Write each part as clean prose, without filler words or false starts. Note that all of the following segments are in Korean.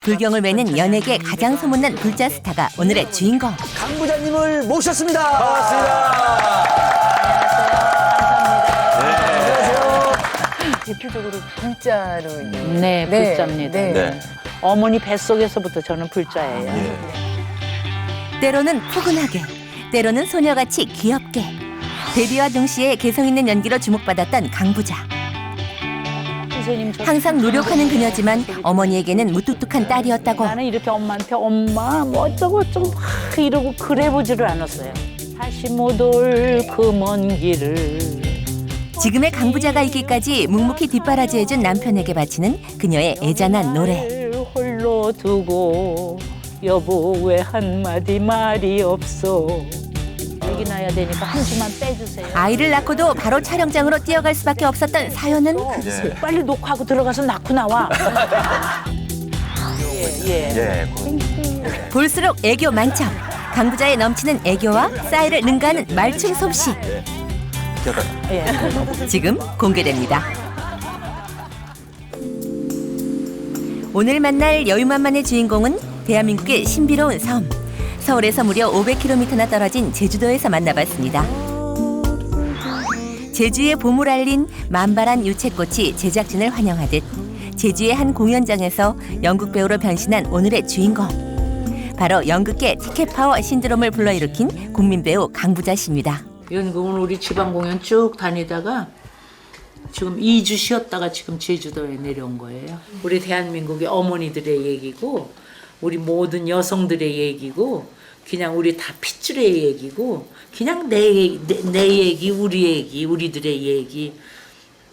불경을 매는 연예계 가장 소문난 불자 스타가 오늘의 주인공. 강 부장님을 모셨습니다. 반갑습니다. 안녕하세요. 대표적으로 불자로 네, 불자입니다. 네. 네. 어머니 뱃속에서부터 저는 불자예요. 때로는 포근하게, 때로는 소녀같이 귀엽게. 데뷔와 동시에 개성 있는 연기로 주목받았던 강부자. 선생님, 항상 노력하는 그녀지만 어머니에게는 무뚝뚝한 딸이었다고. 나는 이렇게 엄마한테 엄마 뭐 어쩌고 좀 이러고 그래보지를 않았어요. 다시 못 올 그 먼 길을. 지금의 강부자가 있기까지 묵묵히 뒷바라지해준 남편에게 바치는 그녀의 애잔한 노래. 홀로 두고 여보 왜 한마디 말이 없어. 여기 나야 되니까 한 주만 빼주세요. 아이를 낳고도 바로 촬영장으로 뛰어갈 수밖에 없었던 사연은 빨리 녹화하고 들어가서 낳고 나와. 예. 볼수록 애교 만점. 강부자의 넘치는 애교와 싸이를 능가하는 말춤 솜씨. 지금 공개됩니다. 오늘 만날 여유만만의 주인공은 대한민국의 신비로운 섬. 서울에서 무려 500km나 떨어진 제주도에서 만나봤습니다. 제주의 봄을 알린 만발한 유채꽃이 제작진을 환영하듯 제주의 한 공연장에서 연극 배우로 변신한 오늘의 주인공. 바로 연극계 티켓파워 신드롬을 불러일으킨 국민 배우 강부자 씨입니다. 연극은 우리 지방 공연 쭉 다니다가 지금 2주 쉬었다가 지금 제주도에 내려온 거예요. 우리 대한민국의 어머니들의 얘기고 우리 모든 여성들의 얘기고 그냥 우리 다 핏줄의 얘기고 그냥 내 얘기, 우리 얘기, 우리들의 얘기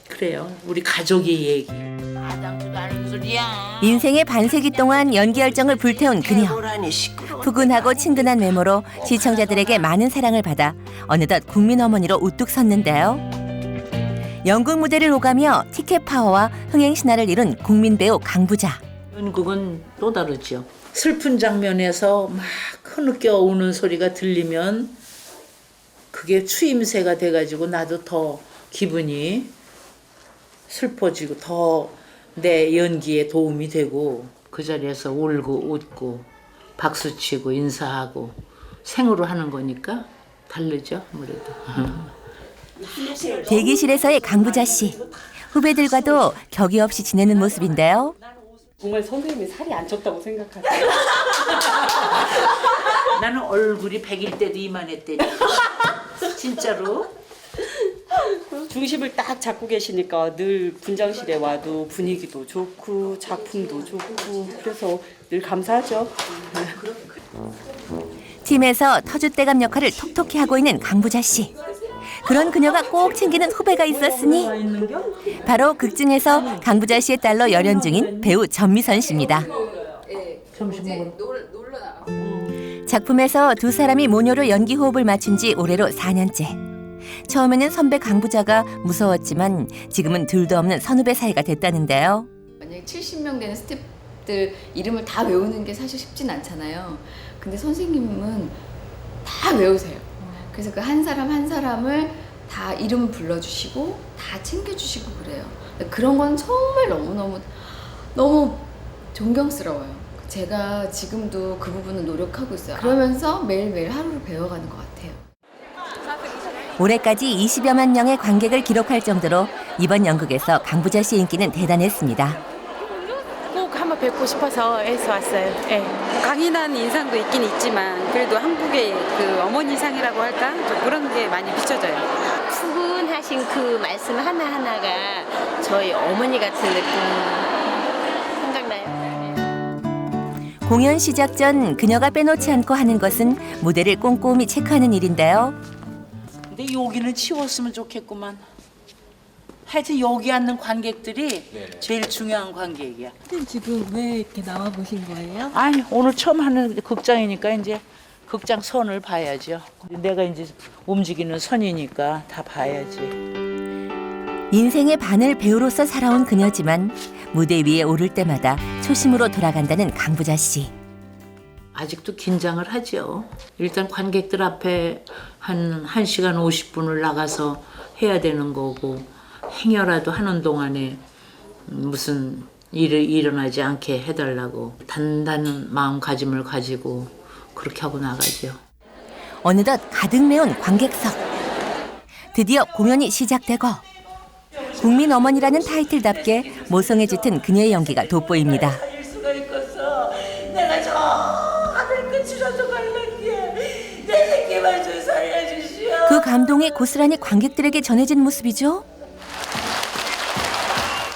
그래요. 우리 가족의 얘기. 마당도 아는 소리야. 인생의 반세기 동안 연기 열정을 불태운 그녀. 푸근하고 친근한 외모로 시청자들에게 많은 사랑을 받아 어느덧 국민 어머니로 우뚝 섰는데요. 연극 무대를 오가며 티켓 파워와 흥행 신화를 이룬 국민 배우 강부자. 연극은 또 다르죠. 슬픈 장면에서 막 흐느껴 우는 소리가 들리면 그게 추임새가 돼가지고 나도 더 기분이 슬퍼지고 더 내 연기에 도움이 되고 그 자리에서 울고 웃고 박수치고 인사하고 생으로 하는 거니까 다르죠 아무래도. 대기실에서의 강부자 씨. 후배들과도 격이 없이 지내는 모습인데요. 정말 선생님이 살이 안 쪘다고 생각하세요? 나는 얼굴이 100일 때도 이만했대. 진짜로. 중심을 딱 잡고 계시니까 늘 분장실에 와도 분위기도 좋고 작품도 좋고 그래서 늘 감사하죠. 팀에서 터줏대감 역할을 톡톡히 하고 있는 강부자 씨. 그런 그녀가 꼭 챙기는 후배가 있었으니 바로 극중에서 강부자 씨의 딸로 열연 중인 배우 전미선 씨입니다. 작품에서 두 사람이 모녀로 연기 호흡을 맞춘 지 올해로 4년째. 처음에는 선배 강부자가 무서웠지만 지금은 둘도 없는 선후배 사이가 됐다는데요. 만약에 70명 되는 스태프들 이름을 다 외우는 게 사실 쉽진 않잖아요. 근데 선생님은 다 외우세요. 그래서 그 한 사람 한 사람을 다 이름 불러주시고 다 챙겨주시고 그래요. 그런 건 정말 너무 존경스러워요. 제가 지금도 그 부분은 노력하고 있어요. 그러면서 매일매일 하루를 배워가는 것 같아요. 올해까지 20여만 명의 관객을 기록할 정도로 이번 연극에서 강부자 씨의 인기는 대단했습니다. 꼭 한번 뵙고 싶어서 해서 왔어요. 네. 강인한 인상도 있긴 있지만 그래도 한국의 그 어머니상이라고 할까? 좀 그런 게 많이 비춰져요. 푸근하신 그 말씀 하나하나가 저희 어머니 같은 느낌 생각나요. 공연 시작 전 그녀가 빼놓지 않고 하는 것은 무대를 꼼꼼히 체크하는 일인데요. 근데 여기는 치웠으면 좋겠구만. 하여튼 여기 앉는 관객들이 제일 중요한 관객이야. 지금 왜 이렇게 나와 보신 거예요? 아니 오늘 처음 하는 극장이니까 이제 극장 선을 봐야죠. 내가 이제 움직이는 선이니까 다 봐야지. 인생의 반을 배우로서 살아온 그녀지만 무대 위에 오를 때마다 초심으로 돌아간다는 강부자 씨. 아직도 긴장을 하죠. 일단 관객들 앞에 한 1시간 50분을 나가서 해야 되는 거고 행여라도 하는 동안에 무슨 일어나지 않게 해달라고 단단한 마음가짐을 가지고 그렇게 하고 나가죠. 어느덧 가득 메운 관객석. 드디어 공연이 시작되고 국민 어머니라는 타이틀답게 모성에 짙은 그녀의 연기가 돋보입니다. 살릴 수가 있겠어. 내가 저 하늘 끝이라도 갈란게 내 새끼만 좀 살려주시오. 그 감동이 고스란히 관객들에게 전해진 모습이죠.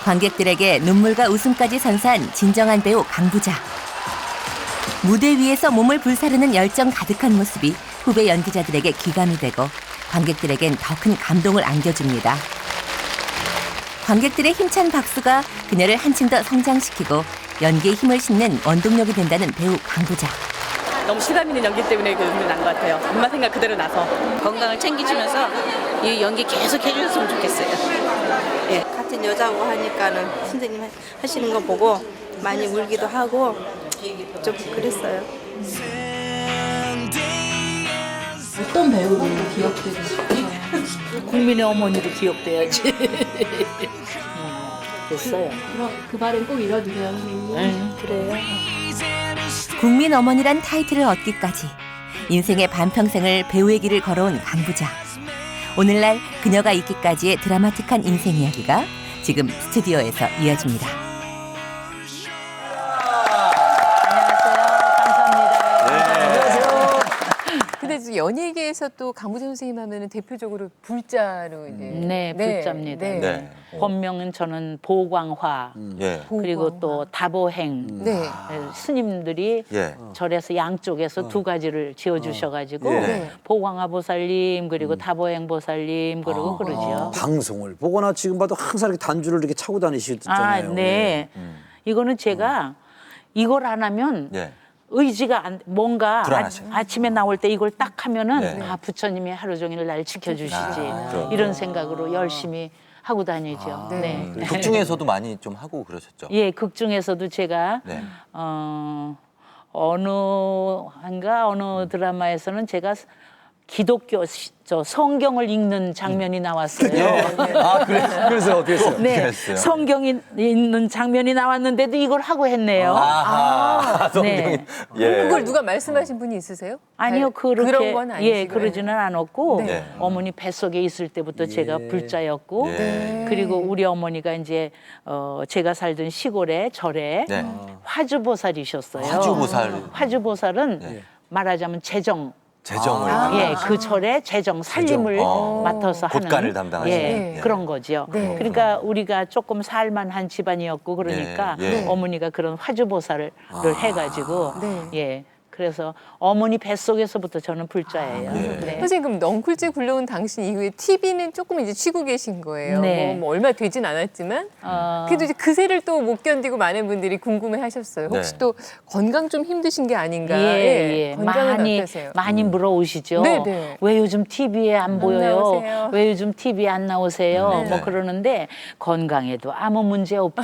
관객들에게 눈물과 웃음까지 선사한 진정한 배우 강부자. 무대 위에서 몸을 불사르는 열정 가득한 모습이 후배 연기자들에게 기감이 되고 관객들에겐 더 큰 감동을 안겨줍니다. 관객들의 힘찬 박수가 그녀를 한층 더 성장시키고 연기에 힘을 싣는 원동력이 된다는 배우 강부자. 너무 실감 있는 연기 때문에 그 눈물이 난 것 같아요. 엄마 생각 그대로 나서. 건강을 챙기시면서 이 연기 계속 해주셨으면 좋겠어요. 예. 같은 여자고 하니까는 선생님 하시는 거 보고 많이 울기도 하고 좀 그랬어요. 어떤 배우로 기억되고 싶어요? 국민의 어머니로 기억돼야지. 됐어요. 그럼 그 말은 꼭 이뤄주세요, 선생님. 그래요. 국민 어머니란 타이틀을 얻기까지 인생의 반평생을 배우의 길을 걸어온 강부자. 오늘날 그녀가 있기까지의 드라마틱한 인생 이야기가 지금 스튜디오에서 이어집니다. 근데 이제 연예계에서 또 강부자 선생님 하면은 대표적으로 불자로 이제 네, 불자입니다. 네. 네. 본명은 저는 보광화 예. 그리고 또 다보행 네. 스님들이 예. 절에서 양쪽에서 두 가지를 지어주셔가지고 예. 네. 보광화 보살님 그리고 다보행 보살님 그러고 그러죠. 방송을 보거나 지금 봐도 항상 이렇게 단주를 이렇게 차고 다니시잖아요. 네. 이거는 제가 이걸 안 하면 예. 의지가 안, 뭔가 불안하죠. 아침에 나올 때 이걸 딱 하면은 네. 아 부처님이 하루 종일 날 지켜주시지 그렇구나. 이런 생각으로 열심히 하고 다니죠. 네. 극 중에서도 많이 좀 하고 그러셨죠? 예, 극 중에서도 제가 네. 어느 드라마에서는 제가 기독교 저 성경을 읽는 장면이 나왔어요. 아, 그래서 어떻게 했어요? 네, 그랬어요? 성경이 있는 장면이 나왔는데도 이걸 하고 했네요. 아하, 성경이. 네. 예. 그걸 누가 말씀하신 분이 있으세요? 아니요, 그렇게 그런 건 아니시고요. 예, 그러지는 않았고 네. 어머니 뱃속에 있을 때부터 제가 불자였고 예. 그리고 우리 어머니가 이제 제가 살던 시골에 절에 네. 화주보살이셨어요. 화주보살. 화주보살은 네. 말하자면 재정을 재정을. 그 절에 재정 살림을 맡아서 하는 곳간을 담당하시는. 예, 예. 그런 거죠. 네. 그러니까 우리가 조금 살만한 집안이었고 그러니까 예, 예. 어머니가 그런 화주보살을 해가지고 네. 예. 그래서 어머니 뱃속에서부터 저는 불자예요. 네. 선생님 그럼 넝쿨째 굴러온 당신 이후에 TV는 조금 이제 쉬고 계신 거예요. 네. 뭐 얼마 되진 않았지만 그래도 이제 그새를 또 못 견디고 많은 분들이 궁금해하셨어요. 혹시 네. 또 건강 좀 힘드신 게 아닌가? 예. 건강은 많이 어떠세요? 많이 물어오시죠. 네네. 왜 요즘 TV에 안 보여요? 나오세요. 왜 요즘 TV에 안 나오세요? 네. 뭐 그러는데 건강에도 아무 문제 없고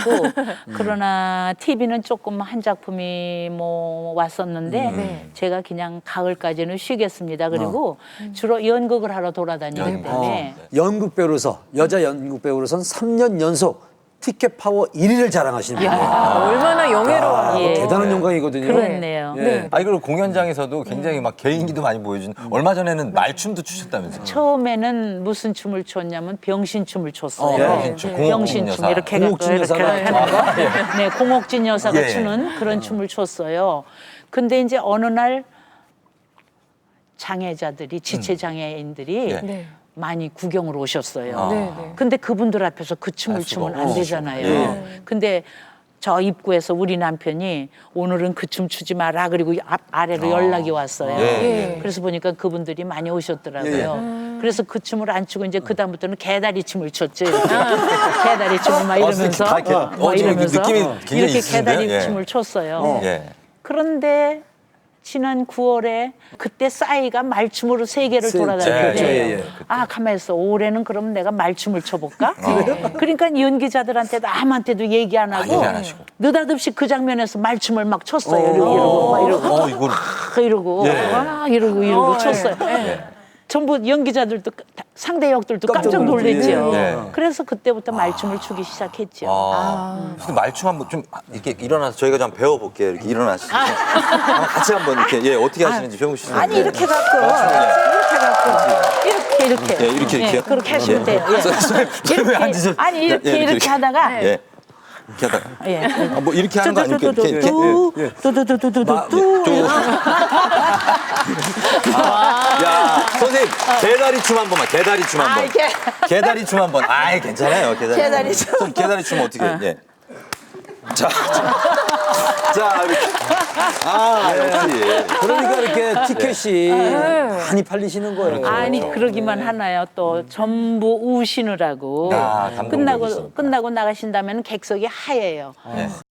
그러나 TV는 조금 한 작품이 뭐 왔었는데 네. 제가 그냥 가을까지는 쉬겠습니다. 그리고 주로 연극을 하러 돌아다니기 연극. 때문에 연극 배우로서 여자 연극 배우로선 3년 연속 티켓 파워 1위를 자랑하시는 분이에요. 얼마나 영예로워요. 예. 대단한 영광이거든요. 그렇네요. 예. 아니 그리고 공연장에서도 굉장히 막 개인기도 많이 보여준. 얼마 전에는 말춤도 추셨다면서요? 처음에는 무슨 춤을 췄냐면 병신춤을 췄어요. 병신춤, 공옥진 병신춤 여사. 이렇게 해갖고 공옥진 이렇게 여사가 하는 거. 네, 공옥진 여사가 예. 추는 그런 춤을 췄어요. 근데 이제 어느 날 장애자들이 지체 장애인들이 예. 네. 많이 구경을 오셨어요. 네, 네. 근데 그분들 앞에서 그 춤을 알 수가 추면 안 없죠. 되잖아요. 예. 근데 저 입구에서 우리 남편이 오늘은 그 춤 추지 마라 그리고 아래로 연락이 왔어요. 예. 그래서 보니까 그분들이 많이 오셨더라고요. 그래서 그 춤을 안 추고 이제 그 다음부터는 개다리 춤을 췄죠. 이렇게. 개다리 춤을 막 이러면서 다 이렇게, 뭐 지금 이러면서 느낌이 굉장히 이렇게 있으신데요? 개다리 예. 춤을 췄어요. 예. 그런데 지난 9월에 그때 싸이가 말춤으로 세계를 예, 돌아다녔는데 예. 아 가만히 있어 올해는 그럼 내가 말춤을 춰볼까? 그러니까 연기자들한테도 아무한테도 얘기 안 하고 얘기 안 하시고. 느닷없이 그 장면에서 말춤을 막 췄어요. 이러고 막 이러고 이걸. 이러고 예. 아 이러고 췄어요. 예. 전부 연기자들도 상대 역들도 깜짝 놀랐죠. 네. 그래서 그때부터 말춤을 추기 시작했죠. 근데 말춤 한번 좀 이렇게 일어나서 저희가 좀 배워볼게요. 이렇게 일어나시죠. 한번 같이 한번 이렇게 예 어떻게 하시는지 배우시죠. 아니 이렇게 갖고 이렇게 그렇게 하시면 돼요. 왜 앉으셔? 아니 이렇게 하다가 예. 이렇게 하다가 뭐 이렇게 하는 거 아닙니까? 야 선생님 개다리 춤 한 번만 개다리 춤 한 번. 개다리 춤 한 번. 아이 괜찮아요 개다리 춤. 개다리 춤 어떻게? 예. 자 이렇게. 역시. 그러니까 이렇게 티켓이 많이 팔리시는 거예요. 아니 그러기만 하나요. 또 전부 우시느라고 끝나고 나가신다면 객석이 하얘요.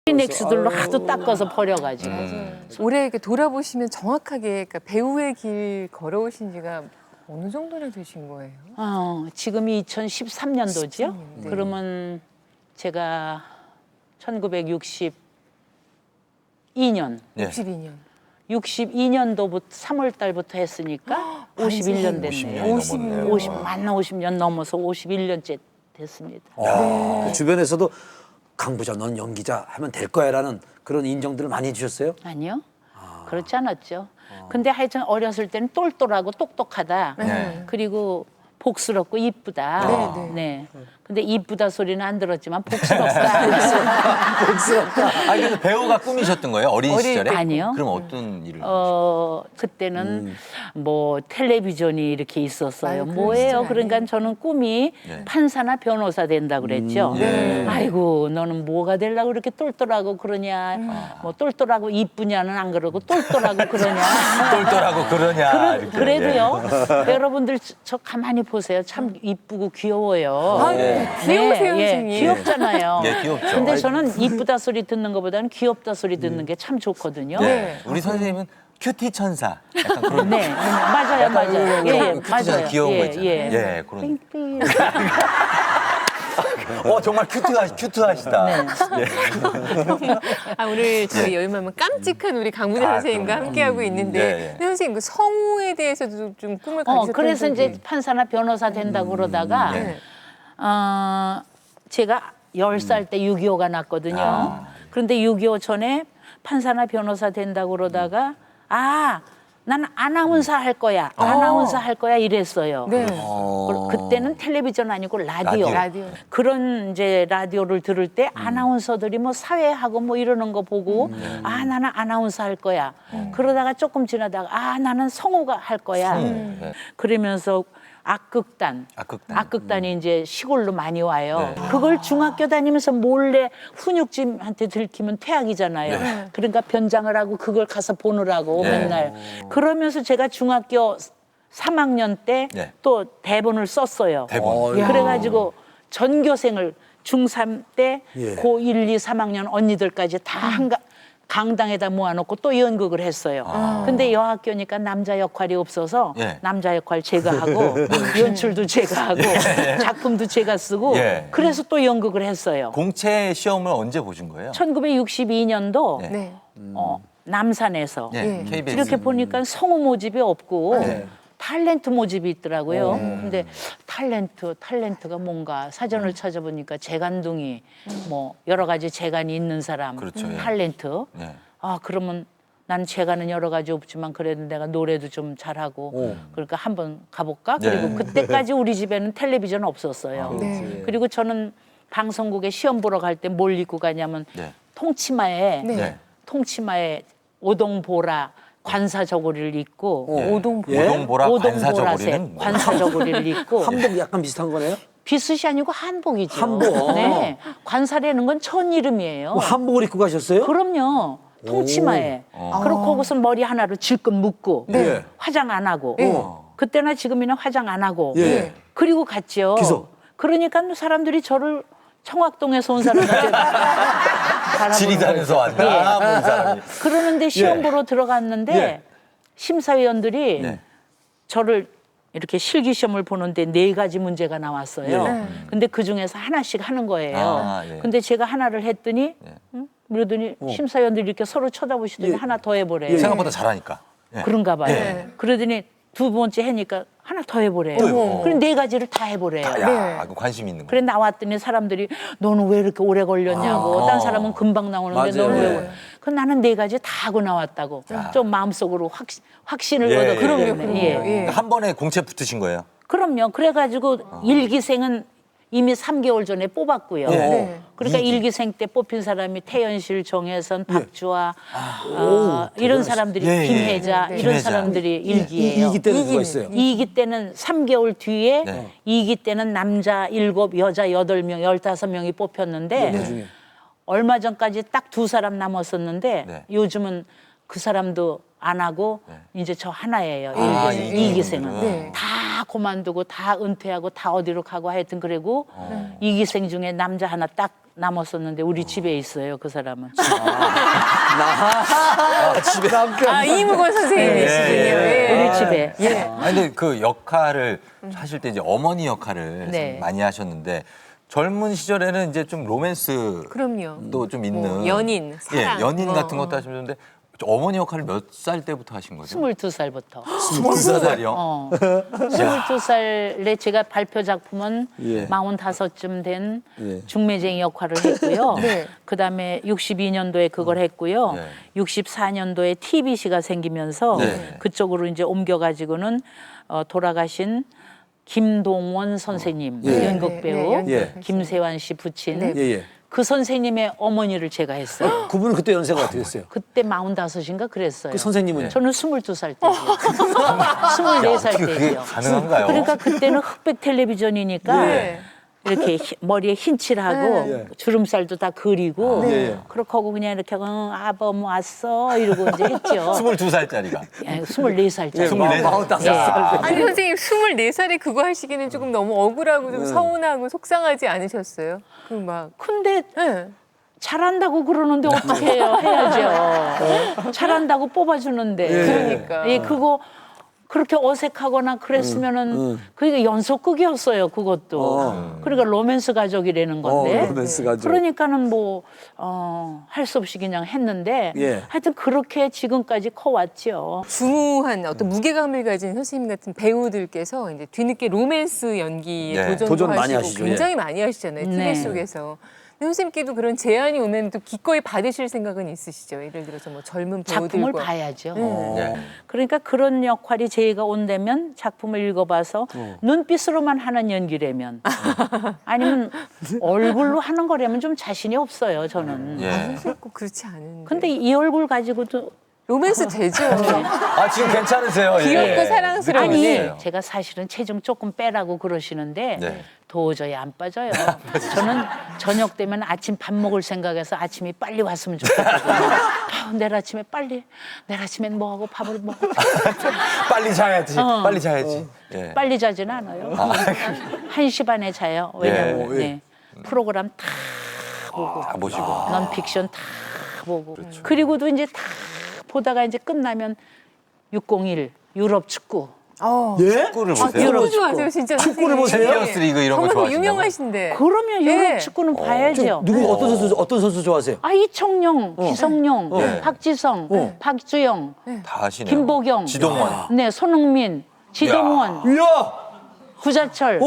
넥스들로 하도 닦아서 버려가지고. 올해 이렇게 돌아보시면 정확하게 그러니까 배우의 길 걸어오신 지가 어느 정도나 되신 거예요? 지금이 2013년도죠. 그러면 제가 1962년. 62년도부터 3월 달부터 했으니까 51년 됐네요. 50년 넘어서 51년째 됐습니다. 그 주변에서도 강부자 넌 연기자 하면 될 거야라는 그런 인정들을 많이 해주셨어요? 아니요. 그렇지 않았죠. 근데 하여튼 어렸을 때는 똘똘하고 똑똑하다. 그리고 복스럽고 이쁘다. 네. 근데 이쁘다 소리는 안 들었지만 복스럽다. 아니 근데 배우가 꿈이셨던 거예요? 어린 시절에? 아니요. 그럼 어떤 일을? 그때는 뭐 텔레비전이 이렇게 있었어요. 뭐예요? 그러니까 저는 꿈이 판사나 변호사 된다 그랬죠. 아이고 너는 뭐가 되려고 그렇게 똘똘하고 그러냐. 뭐 똘똘하고 이쁘냐는 안 그러고 똘똘하고 그러냐. 똘똘하고 그러냐. 그래도요. 여러분들 저 가만히 보세요. 참 이쁘고 귀여워요. 귀여우세요, 선생님. 귀엽잖아요. 귀엽죠. 근데 저는 이쁘다 소리 듣는 것보다는 귀엽다 소리 듣는 게 참 좋거든요. 우리 선생님은 큐티 천사. 약간 그런. 네, 맞아요. 큐티 천사 귀여운 거 있잖아요. 그런. 정말 큐트하시다. 오늘 저희 여유마면 깜찍한 우리 강부자 선생님과 함께하고 있는데 근데 선생님 그 성우에 대해서도 좀 꿈을 가지셨던 그래서 적이 이제 판사나 변호사 된다고 그러다가 제가 10살 때 6.25가 났거든요. 그런데 6.25 전에 판사나 변호사 된다고 그러다가 난 아나운서 할 거야. 아나운서 할 거야 이랬어요. 그때는 텔레비전 아니고 라디오. 그런 이제 라디오를 들을 때 아나운서들이 뭐 사회하고 뭐 이러는 거 보고 나는 아나운서 할 거야. 그러다가 조금 지나다가 나는 성우가 할 거야. 그러면서 악극단이 이제 시골로 많이 와요. 그걸 중학교 다니면서 몰래 훈육집한테 들키면 퇴학이잖아요. 그러니까 변장을 하고 그걸 가서 보느라고 맨날. 그러면서 제가 중학교 3학년 때 또 대본을 썼어요. 그래가지고 전교생을 중3 때 고 1, 2, 3학년 언니들까지 다 강당에다 모아놓고 또 연극을 했어요. 근데 여학교니까 남자 역할이 없어서 남자 역할 제가 하고 연출도 제가 하고 작품도 제가 쓰고 그래서 또 연극을 했어요. 공채 시험을 언제 보신 거예요? 1962년도 남산에서 KBS. 이렇게 보니까 성우 모집이 없고 탤런트 모집이 있더라고요. 근데 탤런트가 뭔가 사전을 찾아보니까 재간둥이 뭐 여러 가지 재간이 있는 사람 탤런트. 그러면 난 재간은 여러 가지 없지만 그래도 내가 노래도 좀 잘하고 그러니까 한번 가볼까? 그리고 그때까지 우리 집에는 텔레비전 없었어요. 그리고 저는 방송국에 시험 보러 갈 때 뭘 입고 가냐면 통치마에 오동보라 관사 저고리를 입고 오동보라 관사 저고리는 관사 저고리를 입고 한복 약간 비슷한 거네요? 비슷이 아니고 한복이죠. 한복. 네, 관사라는 건 천 이름이에요. 한복을 입고 가셨어요? 그럼요. 통치마에. 그렇고 거기서 머리 하나로 질끈 묶고 화장 안 하고 그때나 지금이나 화장 안 하고 그리고 갔죠. 그러니까 사람들이 저를 청학동에서 온 사람 같아요. 지리산에서 왔다. 본 사람이. 그러는데 시험 보러 들어갔는데 심사위원들이 저를 이렇게 실기시험을 보는데 4가지 문제가 나왔어요. 근데 그중에서 하나씩 하는 거예요. 근데 제가 하나를 했더니 그러더니 심사위원들이 이렇게 서로 쳐다보시더니 하나 더 해보래요. 생각보다 잘하니까. 그런가 봐요. 그러더니 2번째 하니까 하나 더 해보래요. 또요? 그럼 4가지를 다 해보래요. 야, 그 관심 있는 거. 그래 나왔더니 사람들이 너는 왜 이렇게 오래 걸렸냐고. 딴 사람은 금방 나오는데 맞아요. 너는 왜? 예. 그 나는 4가지 다 하고 나왔다고. 좀 마음속으로 확신을 얻었기 때문에. 예. 그러니까 한 번에 공채 붙으신 거예요? 그럼요. 그래가지고 일기생은 이미 3개월 전에 뽑았고요. 네. 그러니까 일기생 때 뽑힌 사람이 태연실, 정혜선, 박주아 이런 사람들이 예, 예. 김혜자 이런 김혜자. 사람들이 일기예요. 2기 때는 누가 있어요? 2기 때는 3개월 뒤에 네. 2기 때는 남자 7, 여자 8명, 15명이 뽑혔는데 나중에. 얼마 전까지 딱 2사람 남았었는데 네. 요즘은 그 사람도 안 하고 이제 저 하나예요. 이기생은. 네. 다 그만두고 다 은퇴하고 다 어디로 가고 하여튼 그리고 이기생 중에 남자 하나 딱 남았었는데 우리 집에 있어요. 그 사람은. 집에 남편. 이무건 선생님이시군요. 예. 우리 집에. 아니, 근데 그 역할을 하실 때 이제 어머니 역할을 네. 참 많이 하셨는데 젊은 시절에는 이제 좀 로맨스도 그럼요. 좀 있는 뭐 연인, 사랑. 예, 연인 뭐, 같은 것도 하시는데 어머니 역할을 몇 살 때부터 하신 거죠? 22살부터. 22살이요? 22살에 제가 발표 작품은 예. 45쯤 된 예. 중매쟁이 역할을 했고요. 네. 그다음에 62년도에 그걸 했고요. 네. 64년도에 TBC가 생기면서 네. 그쪽으로 이제 옮겨가지고는 돌아가신 김동원 선생님, 예. 연극 배우, 예. 김세환 씨 부친 네. 예, 예. 그 선생님의 어머니를 제가 했어요. 그분은 그때 연세가 어떻게 됐어요? 그때 45인가 그랬어요. 그 선생님은 저는 22살 때죠. 24살 어떻게 그게 때죠. 가능한가요? 그러니까 그때는 흑백 텔레비전이니까 네. 이렇게 머리에 흰 칠하고 네. 주름살도 다 그리고 네. 그렇게 하고 그냥 이렇게 아범 왔어 이러고 이제 했죠. 22살짜리가. 24살짜리. 24살. 아니 선생님 24살에 그거 하시기는 조금 너무 억울하고 좀 서운하고 속상하지 않으셨어요? 그 막 근데 네. 잘한다고 그러는데 어떻게 해요? 해야죠. 잘한다고 뽑아주는데. 그러니까. 예, 그거 그렇게 어색하거나 그랬으면은 그게 연속극이었어요. 그것도. 그러니까 로맨스 가족이라는 건데. 로맨스 가족. 그러니까는 뭐 할 수 없이 그냥 했는데 예. 하여튼 그렇게 지금까지 커왔죠. 중후한 어떤 무게감을 가진 선생님 같은 배우들께서 이제 뒤늦게 로맨스 연기에 네. 도전도 도전 많이 하시고 하시죠. 굉장히 많이 하시잖아요. TV 네. 속에서. 근데 선생님께도 그런 제안이 오면 또 기꺼이 받으실 생각은 있으시죠? 예를 들어서 뭐 젊은 배우들과. 작품을 봐야죠. 네. 그러니까 그런 역할이 제가 온다면 작품을 읽어봐서 눈빛으로만 하는 연기라면 아니면 얼굴로 하는 거라면 좀 자신이 없어요. 저는. 예. 선생님 꼭 그렇지 않은데. 근데 이 얼굴 가지고도 로맨스 되죠. 아, 지금 괜찮으세요? 예. 귀엽고 사랑스러운. 아니 네. 제가 사실은 체중 조금 빼라고 그러시는데 네. 도저히 안 빠져요. 저는 저녁 되면 아침 밥 먹을 생각해서 아침이 빨리 왔으면 좋겠거든요. 내일 아침에 내일 아침엔 뭐 하고 밥을 먹고 빨리 자야지. 빨리 자야지. 예. 빨리 자지는 않아요. 1시 반에 자요. 왜냐면 예. 네. 프로그램 다 보고 다 보시고. 넌픽션 다 보고 그리고도 이제 다 보다가 이제 끝나면 601 유럽 축구 예? 축구를 보세요? 축구 좋아하세요, 진짜. 축구를 보세요? 챔피언스 리그 이런 거 정말 뭐 좋아하시나요? 유명하신데. 그러면 유럽 네. 축구는 봐야죠. 누구 어떤 선수 좋아하세요? 이청용, 기성용, 네. 박지성, 박주영, 다 하시네요. 김보경, 지동원. 네, 손흥민, 지동원, 이야! 구자철.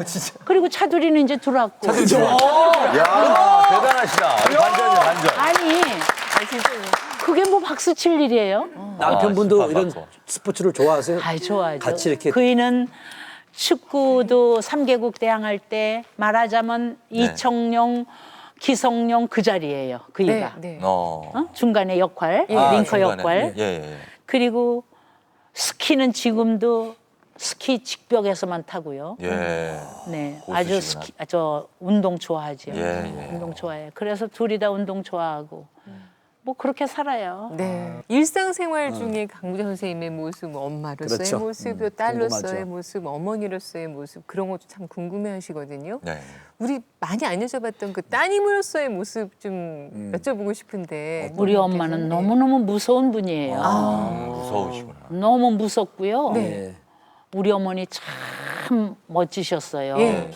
진짜. 그리고 차두리는 이제 들어왔고. 야, 대단하시다. 반전이야, 반전. 아니, 진짜. 그게 뭐 박수 칠 일이에요? 남편분도 아, 이런 슈퍼. 스포츠를 좋아하세요? 아이, 좋아하죠. 같이 이렇게 그이는 축구도 3개국 대항할 때 말하자면 이청용, 기성용 그 자리예요. 그이가. 네. 중간에 역할, 링커 중간에. 역할. 예. 그리고 스키는 지금도 스키 직벽에서만 타고요. 예. 네, 고수시구나. 아주 운동 좋아하죠. 예. 운동 좋아해요. 그래서 둘이 다 운동 좋아하고 뭐 그렇게 살아요. 네. 일상생활 중에 강부자 선생님의 모습, 뭐 엄마로서의 그렇죠. 모습, 또 딸로서의 궁금하죠. 모습, 어머니로서의 모습 그런 것도 참 궁금해하시거든요. 네. 우리 많이 안 여쭤봤던 그 따님으로서의 모습 좀 여쭤보고 싶은데. 우리 엄마는 너무너무 무서운 분이에요. 무서우시구나. 너무 무섭고요. 네. 우리 어머니 참 멋지셨어요. 예.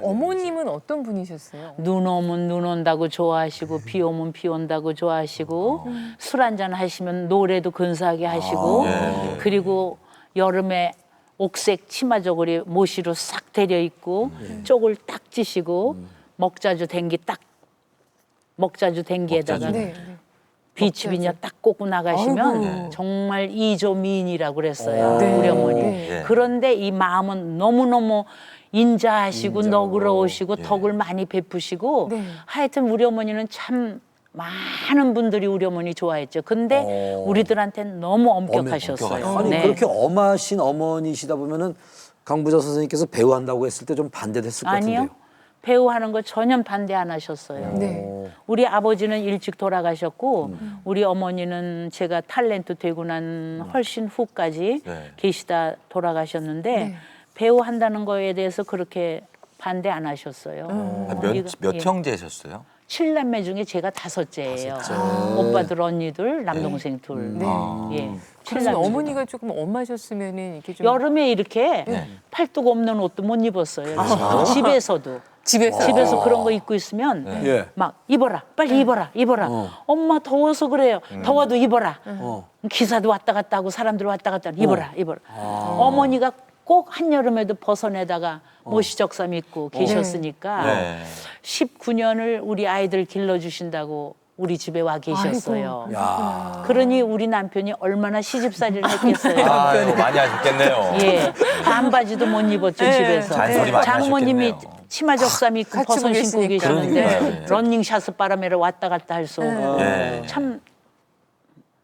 어머님은 어떤 분이셨어요? 눈 오면 눈 온다고 좋아하시고 비 오면 비 온다고 좋아하시고 술 한잔 하시면 노래도 근사하게 하시고 그리고 여름에 옥색 치마 저고리 모시로 싹 데려 입고 쪽을 딱 찌시고 먹자주 댕기에다가 비치비녀 딱 꽂고 나가시면 정말 이조 미인이라고 그랬어요. 우리 어머니. 그런데 이 마음은 너무너무 인자하시고 너그러우시고 덕을 많이 베푸시고 하여튼 우리 어머니는 참 많은 분들이 우리 어머니 좋아했죠. 근데 우리들한테는 너무 엄격하셨어요. 아니 그렇게 엄하신 어머니시다 보면은 강부자 선생님께서 배우한다고 했을 때 좀 반대됐을 것 같은데요. 아니요. 배우하는 거 전혀 반대 안 하셨어요. 우리 아버지는 일찍 돌아가셨고 우리 어머니는 제가 탤런트 되고 난 훨씬 후까지 계시다 돌아가셨는데 배우한다는 거에 대해서 그렇게 반대 안 하셨어요. 몇 형제셨어요? 7남매 중에 제가 5째예요. 오빠들, 언니들, 남동생 둘. 예. 그래서 어머니가 조금 엄하셨으면은 이렇게 좀 여름에 이렇게 팔뚝 없는 옷도 못 입었어요. 집에서도. 집에서 그런 거 입고 있으면 막 입어라, 빨리 입어라. 엄마 더워서 그래요. 더워도 입어라. 기사도 왔다 갔다 하고 사람들 왔다 갔다 하고 입어라. 어머니가 꼭 한여름에도 벗어내다가 모시적삼 입고 계셨으니까 19년을 우리 아이들 길러주신다고 우리 집에 와 계셨어요. 그러니 우리 남편이 얼마나 시집살이를 했겠어요. 아유, 많이 하셨겠네요. 예, 반바지도 못 입었죠 집에서. 잔소리 많이 장모님이 하셨겠네요. 치마 적삼 입고 벗어 신고 계셨는데 그러니까요. 런닝샷 바람에를 왔다 갔다 할 수 없고 참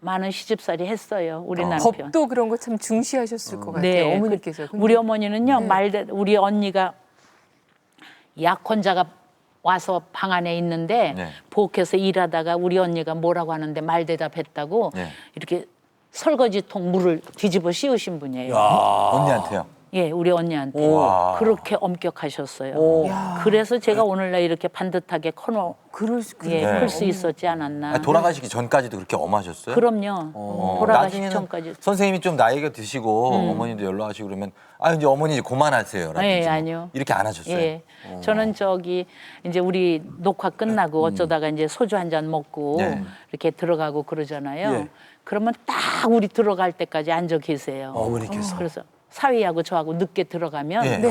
많은 시집살이 했어요 우리 남편. 법도 그런 거 참 중시하셨을 것 같아요. 어머니께서. 우리 어머니는요 우리 언니가 약혼자가 와서 방 안에 있는데 부엌에서 일하다가 우리 언니가 뭐라고 하는데 말 대답했다고 이렇게 설거지통 물을 뒤집어 씌우신 분이에요. 언니한테요? 예, 우리 언니한테 그렇게 엄격하셨어요. 그래서 제가 오늘날 이렇게 반듯하게 클 수 있었지 않았나. 돌아가시기 전까지도 그렇게 엄하셨어요? 그럼요. 돌아가시기 전까지. 선생님이 좀 나이가 드시고 어머니도 연락하시고 그러면 이제 어머니 이제 그만하세요. 네, 아니요. 이렇게 안 하셨어요? 예. 저는 이제 우리 녹화 끝나고 어쩌다가 이제 소주 한 잔 먹고 이렇게 들어가고 그러잖아요. 그러면 딱 우리 들어갈 때까지 앉아 계세요. 어머니께서. 그래서 사위하고 저하고 늦게 들어가면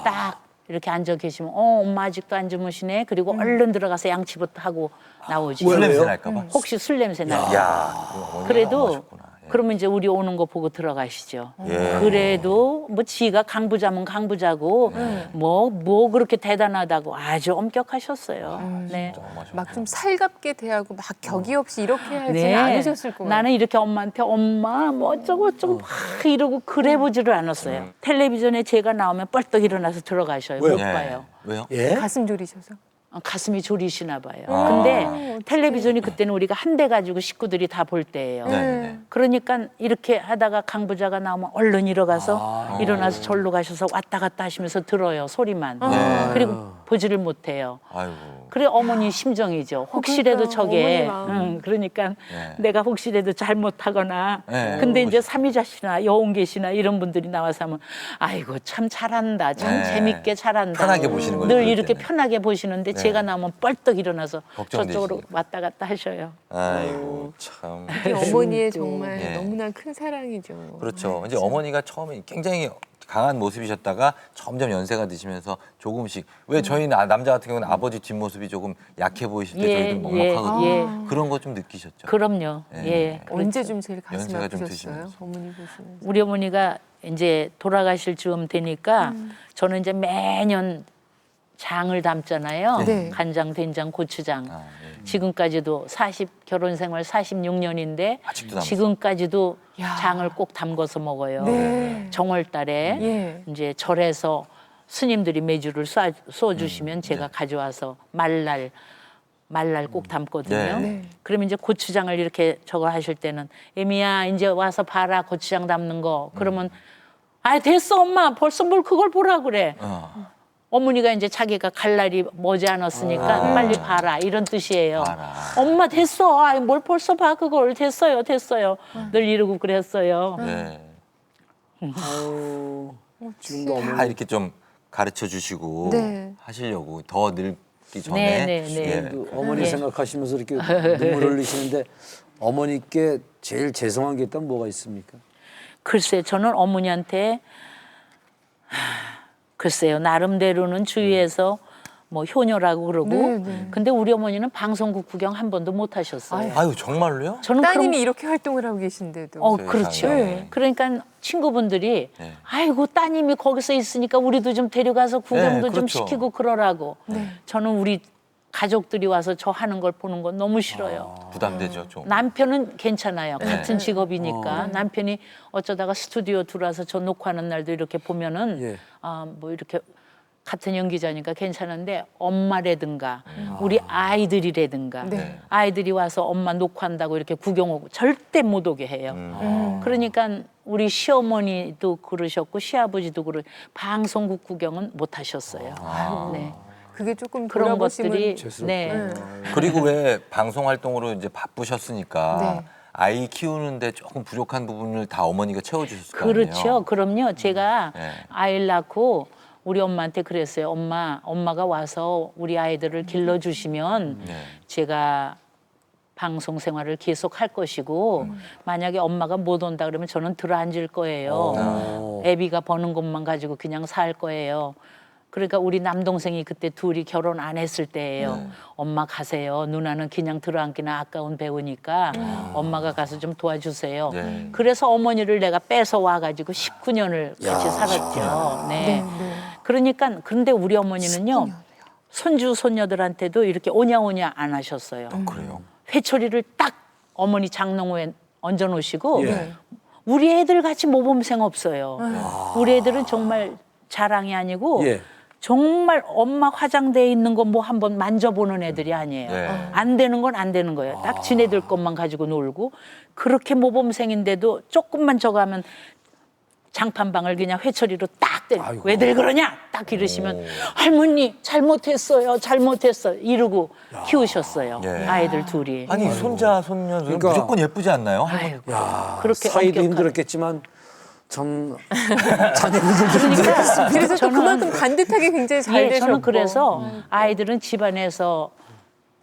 딱 이렇게 앉아 계시면 엄마 아직도 안 주무시네. 그리고 얼른 들어가서 양치부터 하고 나오지. 술 냄새 날까 봐? 혹시 술 냄새 날까. 그래도 그러면 이제 우리 오는 거 보고 들어가시죠. 그래도 뭐 지가 강부자면 강부자고 뭐 그렇게 대단하다고 아주 엄격하셨어요. 네. 막 좀 살갑게 대하고 막 격이 없이 이렇게 하지는 않으셨을 거예요. 나는 이렇게 엄마한테 엄마 뭐 어쩌고 막 이러고 그래 보지를 않았어요. 텔레비전에 제가 나오면 뻘떡 일어나서 들어가셔요. 못 봐요. 왜요? 가슴 졸이셔서. 가슴이 졸이시나 봐요. 근데 텔레비전이 그때는 우리가 한 대 가지고 식구들이 다 볼 때예요. 그러니까 이렇게 하다가 강부자가 나오면 얼른 일어나서 절로 가셔서 왔다 갔다 하시면서 들어요. 소리만. 그리고 보지를 못해요. 그래 어머니 심정이죠. 혹시라도 저게 그러니까 내가 혹시라도 잘못하거나 근데 이제 삼이자씨나 여운계시나 이런 분들이 나와서 하면 아이고 참 잘한다. 참 재밌게 잘한다. 편하게 보시는 거예요. 늘 이렇게 편하게 보시는데 제가 나오면 뻘떡 일어나서 저쪽으로 왔다 갔다 하셔요. 아이고 참. 이게 어머니의 정말 너무나 큰 사랑이죠. 그렇죠. 이제 어머니가 처음에 굉장히 강한 모습이셨다가 점점 연세가 드시면서 조금씩 왜 저희는 남자 같은 경우는 아버지 뒷모습이 조금 약해 보이실 때 저희도 먹먹하거든요. 그런 거 좀 느끼셨죠? 그럼요. 언제 좀 제일 가슴 연세가 좀 아프셨어요? 드시면서. 어머니 보시면서. 우리 어머니가 이제 돌아가실 즈음 되니까 저는 이제 매년 장을 담잖아요. 간장, 된장, 고추장. 지금까지도 결혼 생활 46년인데 지금까지도 장을 꼭 담궈서 먹어요. 정월달에 이제 절에서 스님들이 매주를 쏘주시면 제가 가져와서 말날 꼭 담거든요. 그러면 이제 고추장을 이렇게 저거 하실 때는 애미야 이제 와서 봐라 고추장 담는 거. 그러면 됐어 엄마 벌써 뭘 그걸 보라 그래. 어머니가 이제 자기가 갈 날이 머지않았으니까 빨리 봐라 이런 뜻이에요. 엄마 됐어. 뭘 벌써 봐 그걸 됐어요. 늘 이러고 그랬어요. 지금도 어머니. 이렇게 좀 가르쳐 주시고 네. 하시려고 더 늙기 전에. 네. 그 어머니 생각하시면서 이렇게 눈물 흘리시는데 어머니께 제일 죄송한 게 있다면 뭐가 있습니까? 글쎄 저는 어머니한테 글쎄요 나름대로는 주위에서 뭐 효녀라고 그러고 근데 우리 어머니는 방송국 구경 한 번도 못 하셨어요. 아유 정말로요? 저는 따님이 이렇게 활동을 하고 계신데도. 그렇죠. 세상에. 그러니까 친구분들이 네. 아이고 따님이 거기서 있으니까 우리도 좀 데려가서 구경도 좀 그렇죠. 시키고 그러라고. 저는 우리 가족들이 와서 저 하는 걸 보는 건 너무 싫어요. 부담되죠 좀. 남편은 괜찮아요. 같은 직업이니까 남편이 어쩌다가 스튜디오 들어와서 저 녹화하는 날도 이렇게 보면은 예. 뭐 이렇게 같은 연기자니까 괜찮은데 엄마라든가 우리 아이들이라든가 아이들이 와서 엄마 녹화한다고 이렇게 구경 오고 절대 못 오게 해요. 그러니까 우리 시어머니도 그러셨고 시아버지도 방송국 구경은 못 하셨어요. 네. 그게 조금 그런 돌아보시면 것들이 네. 그리고 왜 방송 활동으로 이제 바쁘셨으니까 네. 아이 키우는데 조금 부족한 부분을 다 어머니가 채워주셨을 거 아니에요? 그렇죠. 그럼요. 제가 네. 아이를 낳고 우리 엄마한테 그랬어요. 엄마가 와서 우리 아이들을 길러주시면 네. 제가 방송 생활을 계속 할 것이고 만약에 엄마가 못 온다 그러면 저는 들어앉을 거예요. 애비가 버는 것만 가지고 그냥 살 거예요. 그러니까 우리 남동생이 그때 둘이 결혼 안 했을 때예요. 엄마 가세요. 누나는 그냥 들어앉기는 아까운 배우니까 엄마가 가서 좀 도와주세요. 네. 그래서 어머니를 내가 뺏어 와가지고 19년을 같이 살았죠. 네. 그러니까 그런데 우리 어머니는요. 손주 손녀들한테도 이렇게 오냐오냐 안 하셨어요. 그래요? 회초리를 딱 어머니 장롱에 얹어 놓으시고 예. 우리 애들 같이 모범생 없어요. 우리 애들은 정말 자랑이 아니고 예. 정말 엄마 화장대에 있는 거 뭐 한번 만져보는 애들이 아니에요. 네. 안 되는 건 안 되는 거예요. 딱 지네들 것만 가지고 놀고 그렇게 모범생인데도 조금만 저거 하면 장판방을 그냥 회초리로 딱 때려. 아이고. 왜들 그러냐? 딱 이러시면 할머니 잘못했어요. 이러고 키우셨어요. 예. 아이들 둘이. 아니 손자 손녀는 그러니까- 무조건 예쁘지 않나요? 아이고. 야, 그렇게 사이도 엄격한- 힘들었겠지만 참 자녀분들도 그러니까 그래서 또 그만큼 반듯하게 굉장히 잘 되셨고. 저는 그래서 아이들은 집안에서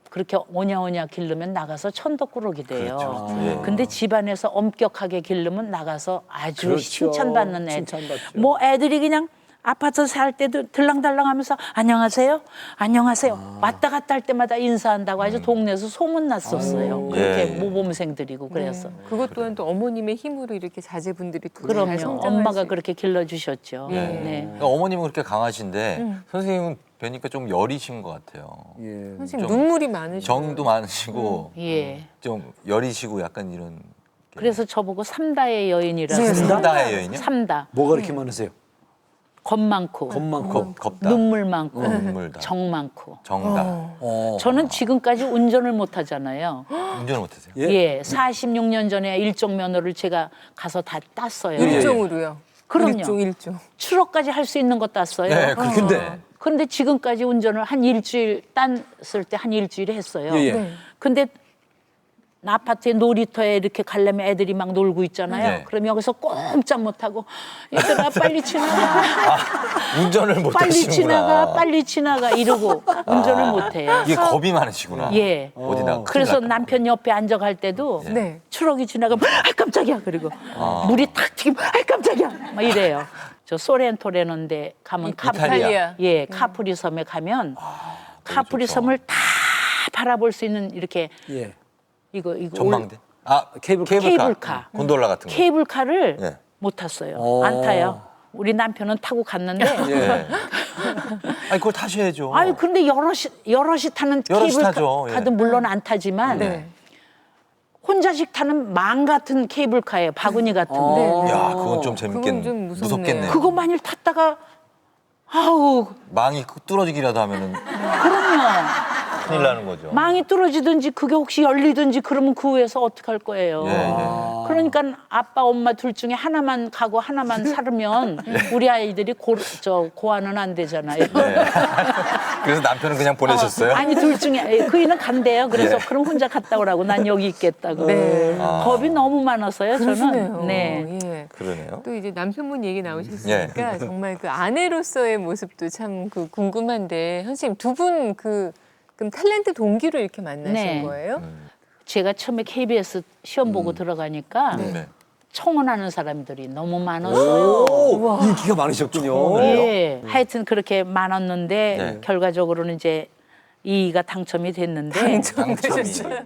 그렇게 오냐오냐 기르면 나가서 천덕꾸러기 돼요. 그렇죠. 예. 근데 집안에서 엄격하게 기르면 나가서 아주 그렇죠. 칭찬받는 애. 칭찬받죠. 뭐 애들이 그냥 아파트 살 때도 들랑달랑하면서 안녕하세요, 안녕하세요. 왔다 갔다 할 때마다 인사한다고 아주 동네에서 소문 났었어요. 그렇게 예. 모범생들이고 그래서. 그것 또한 또 어머님의 힘으로 이렇게 자제분들이 또 잘 그럼요. 성장할 엄마가 수 그렇게 길러주셨죠. 예. 네. 그러니까 어머님은 그렇게 강하신데 선생님은 뵈니까 좀 여리신 것 같아요. 예. 선생님 좀 눈물이 많으시고 정도 많으시고 예. 좀 여리시고 약간 이런. 그래서 저보고 삼다의 여인이라고. 네, 삼다의 여인이요? 삼다. 뭐가 그렇게 많으세요? 겁 많고, 겁 많고. 겁다. 눈물 많고, 눈물다. 정 많고. 정다. 저는 지금까지 운전을 못 하잖아요. 운전을 못하세요? 예, 46년 전에 일종 면허를 제가 가서 다 땄어요. 일종으로요. 그럼요. 일종. 추록까지 할 수 있는 거 땄어요. 네, 근데 그런데 지금까지 운전을 한 일주일 땄을 때 한 일주일 했어요. 예, 예. 네. 근데 아파트에 놀이터에 이렇게 가려면 애들이 막 놀고 있잖아요. 네. 그럼 여기서 꼼짝 못하고 얘들아 빨리 지나가. 운전을 못 빨리 하시는구나. 지나가, 빨리 지나가 이러고 운전을 못 해요. 이게 겁이 많으시구나. 예. 어디다. 그래서 남편 옆에 앉아갈 때도 네. 추럭이 지나가면 아 깜짝이야 그리고 물이 탁 튀기면 아 깜짝이야 막 이래요. 저 소렌토레는데 가면 이탈리아. 예, 카프리 섬에 가면 카프리 좋죠. 섬을 다 바라볼 수 있는 이렇게 예. 이거 전망대. 아 케이블카. 곤돌라 같은 거. 케이블카를 예. 못 탔어요. 안 타요. 우리 남편은 타고 갔는데 예. 아니 그걸 타셔야죠. 아니 근데 여럿이 타는 여럿이 타죠. 케이블카도 예. 물론 안 타지만 네. 혼자씩 타는 망 같은 케이블카예요. 바구니 같은데. 야, 그건 좀 재밌겠네. 그건 좀 무섭네요. 무섭겠네요. 그거 만일 탔다가 아우 망이 뚫어지기라도 하면은 그럼요. 큰일 나는 거죠. 망이 뚫어지든지 그게 혹시 열리든지 그러면 그 위에서 어떡할 거예요. 그러니까 아빠 엄마 둘 중에 하나만 가고 하나만 살으면 우리 아이들이 고아는 안 되잖아요. 그래서 남편은 그냥 보내셨어요? 아니 둘 중에 그이는 간대요. 그래서 그럼 혼자 갔다 오라고 난 여기 있겠다고. 겁이 너무 많았어요. 그러시네요. 저는. 네. 예. 그러네요. 또 이제 남편분 얘기 나오셨으니까 정말 그 아내로서의 모습도 참 그 궁금한데 선생님 두 분 그럼 탤런트 동기로 이렇게 만나신 네. 거예요? 제가 처음에 KBS 시험 보고 들어가니까 청혼하는 사람들이 너무 많았어요. 인기가 많으셨군요. 예. 하여튼 그렇게 많았는데 결과적으로는 이제 이가 당첨이 됐는데 당첨되셨어요.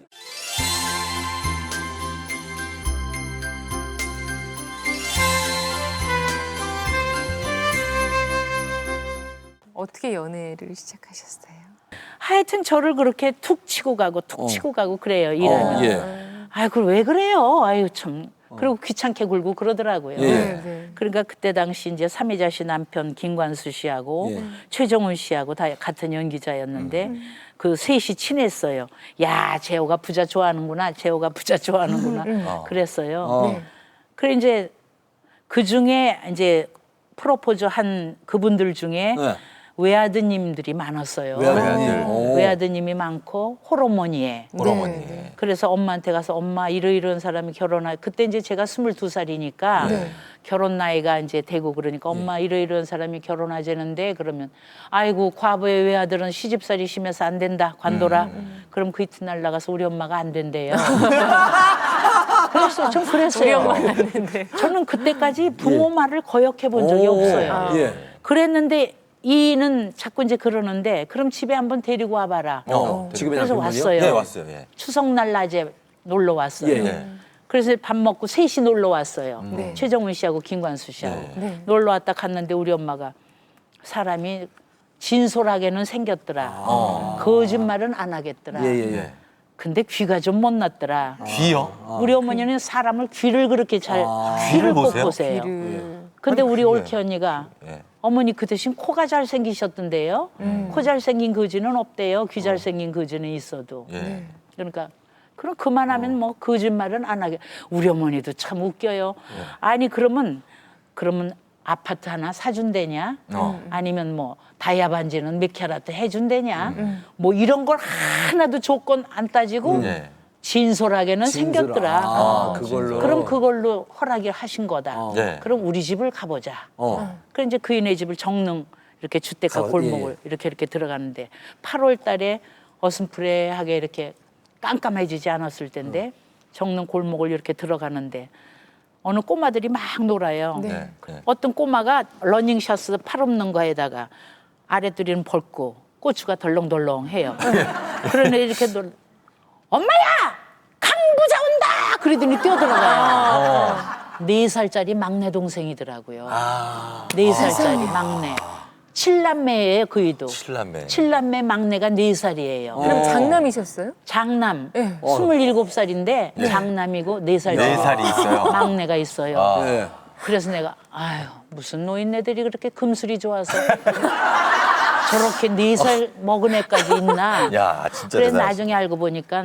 어떻게 연애를 시작하셨어요? 하여튼 저를 그렇게 툭 치고 가고 툭 치고 가고 그래요. 일하면. 예. 아이 그걸 왜 그래요? 아유 참. 그리고 귀찮게 굴고 그러더라고요. 그러니까 그때 당시 이제 삼혜자 씨 남편 김관수 씨하고 최정훈 씨하고 다 같은 연기자였는데 그 셋이 친했어요. 야 재호가 부자 좋아하는구나. 재호가 부자 좋아하는구나. 그랬어요. 그래 이제 그 중에 이제 프로포즈 한 그분들 중에 외아드님들이 많았어요. 외아드님이 많고 홀어머니에. 그래서 엄마한테 가서 엄마 이러이러한 사람이 결혼할 그때 이제 제가 22살이니까 결혼 나이가 이제 되고 그러니까 엄마 이러이러한 사람이 결혼하자는데 그러면 아이고 과부의 외아들은 시집살이 심해서 안 된다 관둬라. 그럼 그 이튿날 나가서 우리 엄마가 안 된대요. 그래서 전 그랬어요. 우리 엄마가 안 된대. 저는 그때까지 부모 말을 거역해 본 적이 없어요. 그랬는데 이는 자꾸 이제 그러는데 그럼 집에 한번 데리고 와봐라. 지금의 그래서 남편분이요? 왔어요. 네, 왔어요. 예. 추석날 낮에 놀러 왔어요. 그래서 밥 먹고 셋이 놀러 왔어요. 최정훈 씨하고 김관수 씨하고. 놀러 왔다 갔는데 우리 엄마가 사람이 진솔하게는 생겼더라. 거짓말은 안 하겠더라. 근데 귀가 좀 못났더라. 귀요? 우리 어머니는 사람을 귀를 그렇게 잘 귀를 꼭 보세요. 근데 우리 올케 언니가 어머니 그 대신 코가 잘생기셨던데요. 코 잘생긴 거지는 없대요. 귀 잘생긴 거지는 있어도. 그러니까 그럼 그만하면 뭐 거짓말은 안 하게. 우리 어머니도 참 웃겨요. 아니 그러면 아파트 하나 사준대냐? 아니면 뭐 다이아 반지는 몇 캐럿 해준대냐? 뭐 이런 걸 하나도 조건 안 따지고 진솔하게는 생겼더라. 그걸로. 그럼 그걸로 허락을 하신 거다. 그럼 우리 집을 가보자. 그럼 이제 그이네 집을 정릉 이렇게 주택가 골목을 이렇게 들어가는데 8월 달에 어슴푸레하게 이렇게 깜깜해지지 않았을 텐데 정릉 골목을 이렇게 들어가는데 어느 꼬마들이 막 놀아요. 어떤 꼬마가 러닝샷스 팔 없는 거에다가 아랫도리는 벗고 고추가 덜렁덜렁해요. 그러네 이렇게 엄마야! 강부자 온다! 그러더니 뛰어들어가요. 4살짜리 막내 동생이더라고요. 4살짜리 막내. 7남매예요, 그이도. 7남매 막내가 4살이에요. 그럼 장남이셨어요? 장남. 27살인데 장남이고 4살. 4살이 있어요. 막내가 있어요. 그래서 내가 아유 무슨 노인네들이 그렇게 금술이 좋아서 저렇게 4살 먹은 애까지 있나. 야, 진짜 그래 대단하시다. 나중에 알고 보니까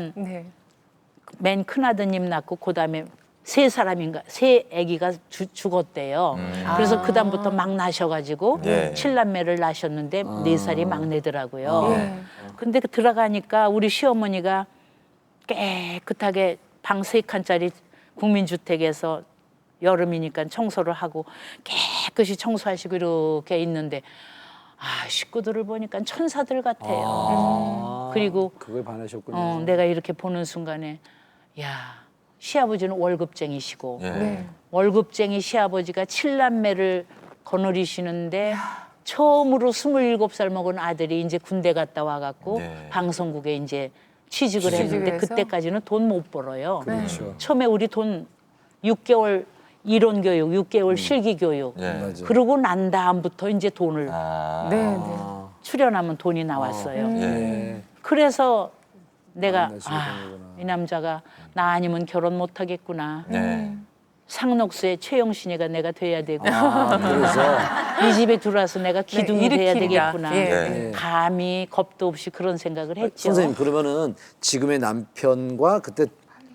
맨 큰아드님 낳고 그다음에 세 아기가 죽었대요. 그래서 그다음부터 막 나셔가지고 7남매를 낳으셨는데 4살이 막내더라고요. 근데 들어가니까 우리 시어머니가 깨끗하게 방 3칸짜리 국민주택에서 여름이니까 청소를 하고 깨끗이 청소하시고 이렇게 있는데 식구들을 보니까 천사들 같아요. 그리고 그거에 반하셨군요. 내가 이렇게 보는 순간에 야 시아버지는 월급쟁이시고 월급쟁이 시아버지가 7남매를 거느리시는데 처음으로 27살 먹은 아들이 이제 군대 갔다 와갖고 방송국에 이제 취직을 했는데 그때까지는 돈 못 벌어요. 처음에 우리 돈 6개월 이론 교육, 6개월 실기 교육. 그러고 난 다음부터 이제 돈을 출연하면 돈이 나왔어요. 그래서 내가 이 남자가 나 아니면 결혼 못 하겠구나. 상록수의 최영신이가 내가 돼야 되고 그래서 이 집에 들어와서 내가 기둥이 돼야 일으킨다. 되겠구나. 예. 감히 겁도 없이 그런 생각을 했죠. 선생님 그러면은 지금의 남편과 그때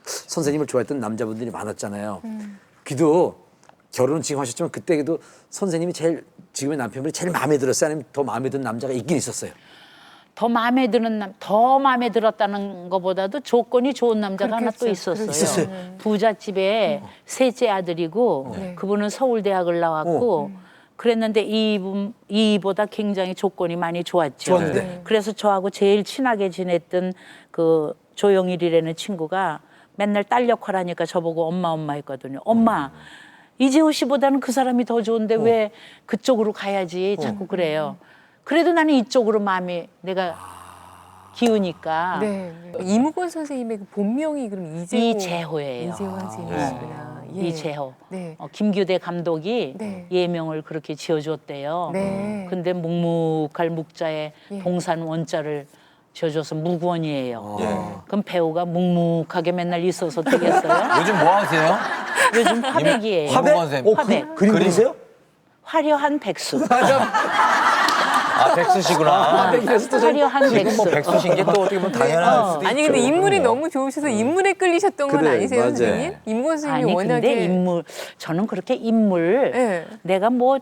선생님을 좋아했던 남자분들이 많았잖아요. 그도 결혼은 지금 하셨지만 그때도 선생님이 제일 지금의 남편분이 제일 마음에 들었어요? 아니면 더 마음에 드는 남자가 있긴 있었어요? 더 마음에 들었다는 것보다도 조건이 좋은 남자가 하나 또 있었어요. 있었어요? 부잣집에 셋째 아들이고 그분은 서울대학을 나왔고 그랬는데 이보다 굉장히 조건이 많이 좋았죠. 좋았는데? 그래서 저하고 제일 친하게 지냈던 그 조영일이라는 친구가 맨날 딸 역할하니까 저보고 엄마 했거든요. 엄마 이재호 씨보다는 그 사람이 더 좋은데 왜 그쪽으로 가야지 자꾸 그래요. 그래도 나는 이쪽으로 마음이 내가 기우니까 네. 이무건 선생님의 그 본명이 그럼 이재호예요. 이재호 선생님이시구나. 예. 이재호. 네. 김규대 감독이 네. 예명을 그렇게 지어줬대요. 네. 근데 묵묵할 묵자에 예. 동산 원자를 지어줘서 묵원이에요. 예. 그럼 배우가 묵묵하게 맨날 있어서 되겠어요? 요즘 뭐 하세요? 요즘 화백이에요. 화백? 선생님. 화백. 그림 그리세요? 화려한 백수. 아, 백수시구나. 화려한 백수. 뭐 백수신 게 또 어떻게 보면 당연할 수도 있죠. 아니 근데 인물이 너무 좋으셔서 인물에 끌리셨던 건 그래, 아니세요, 맞아요. 선생님? 이무건 선생님이 아니 워낙에 근데 인물 저는 그렇게 인물 예. 내가 뭐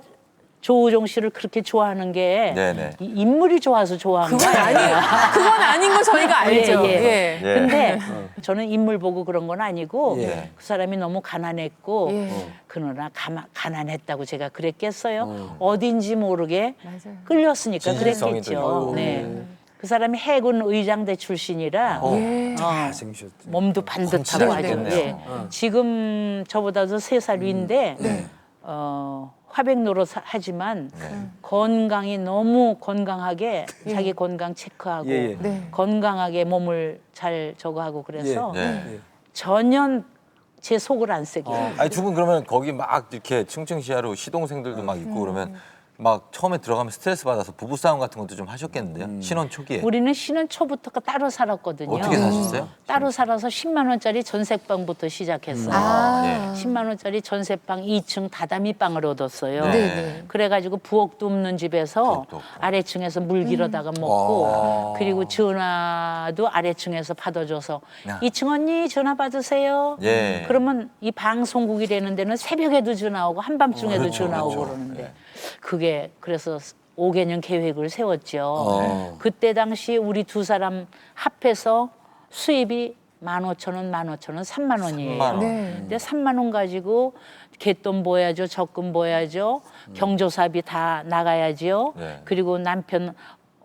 조우종 씨를 그렇게 좋아하는 게 네네. 인물이 좋아서 좋아하는 거 아니에요. 그건 아닌 거 저희가 알죠. 예. 예. 근데 저는 인물 보고 그런 건 아니고 예. 그 사람이 너무 가난했고 예. 그러나 가난했다고 제가 그랬겠어요. 어딘지 모르게 맞아요. 끌렸으니까 진실성이 그랬겠죠. 또 네. 그 사람이 해군 의장대 출신이라 예. 잘생기셨죠. 몸도 반듯하고 훤칠하게 아주 됐네요. 예. 지금 저보다도 3살 위인데 화백 노릇 하지만 건강이 너무 건강하게 자기 건강 체크하고 예, 예. 네. 건강하게 몸을 잘 저거 하고 그래서 네. 전혀 제 속을 안 새게. 아니 두 분 그러면 거기 막 이렇게 층층시야로 시동생들도 막 있고 그러면 막 처음에 들어가면 스트레스 받아서 부부 싸움 같은 것도 좀 하셨겠는데요? 신혼 초기에. 우리는 신혼 초부터 따로 살았거든요. 어떻게 사셨어요? 따로 살아서 10만 원짜리 전셋방부터 시작했어요. 네. 10만 원짜리 전셋방 2층 다다미 방을 얻었어요. 네. 그래가지고 부엌도 없는 집에서 부엌도 없고. 아래층에서 물 길어다가 먹고 그리고 전화도 아래층에서 받아줘서 야. 2층 언니 전화 받으세요. 예. 그러면 이 방송국이라는 데는 새벽에도 전화 오고 한밤중에도 그렇죠, 전화 오고 그렇죠. 그러는데 네. 그게 그래서 5개년 계획을 세웠죠. 그때 당시 우리 두 사람 합해서 수입이 15,000원, 15,000원, 3만 원이에요. 3만 원. 네. 근데 3만 원 가지고 갯돈 보야죠, 적금 보야죠, 경조사비 다 나가야죠. 네. 그리고 남편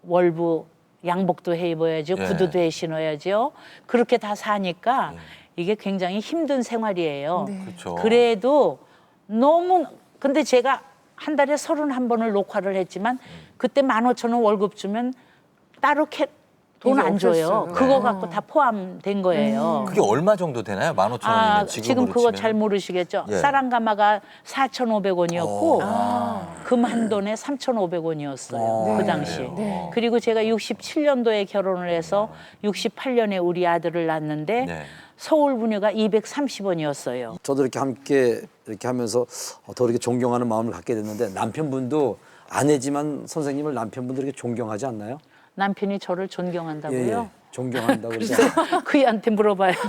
월부 양복도 해 입어야죠, 예. 구두도 해 신어야죠. 그렇게 다 사니까 이게 굉장히 힘든 생활이에요. 그렇죠. 그래도 너무 근데 제가 한 달에 31번을 녹화를 했지만 그때 15,000원 월급 주면 따로 돈 안 줘요. 없었어요. 그거 갖고 다 포함된 거예요. 그게 얼마 정도 되나요? 15,000원이면 아, 지금으로 지금 그거 치면? 잘 모르시겠죠? 예. 사랑가마가 4,500원이었고 금 한 돈에 3,500원이었어요. 그 당시에. 그리고 제가 67년도에 결혼을 해서 68년에 우리 아들을 낳았는데 네. 서울 분유가 230원이었어요. 저도 이렇게 함께 이렇게 하면서 더 이렇게 존경하는 마음을 갖게 됐는데 남편분도 아내지만 선생님을 남편분들에게 존경하지 않나요? 남편이 저를 존경한다고요? 존경한다고 그러지 글쎄, 그이한테 물어봐야죠.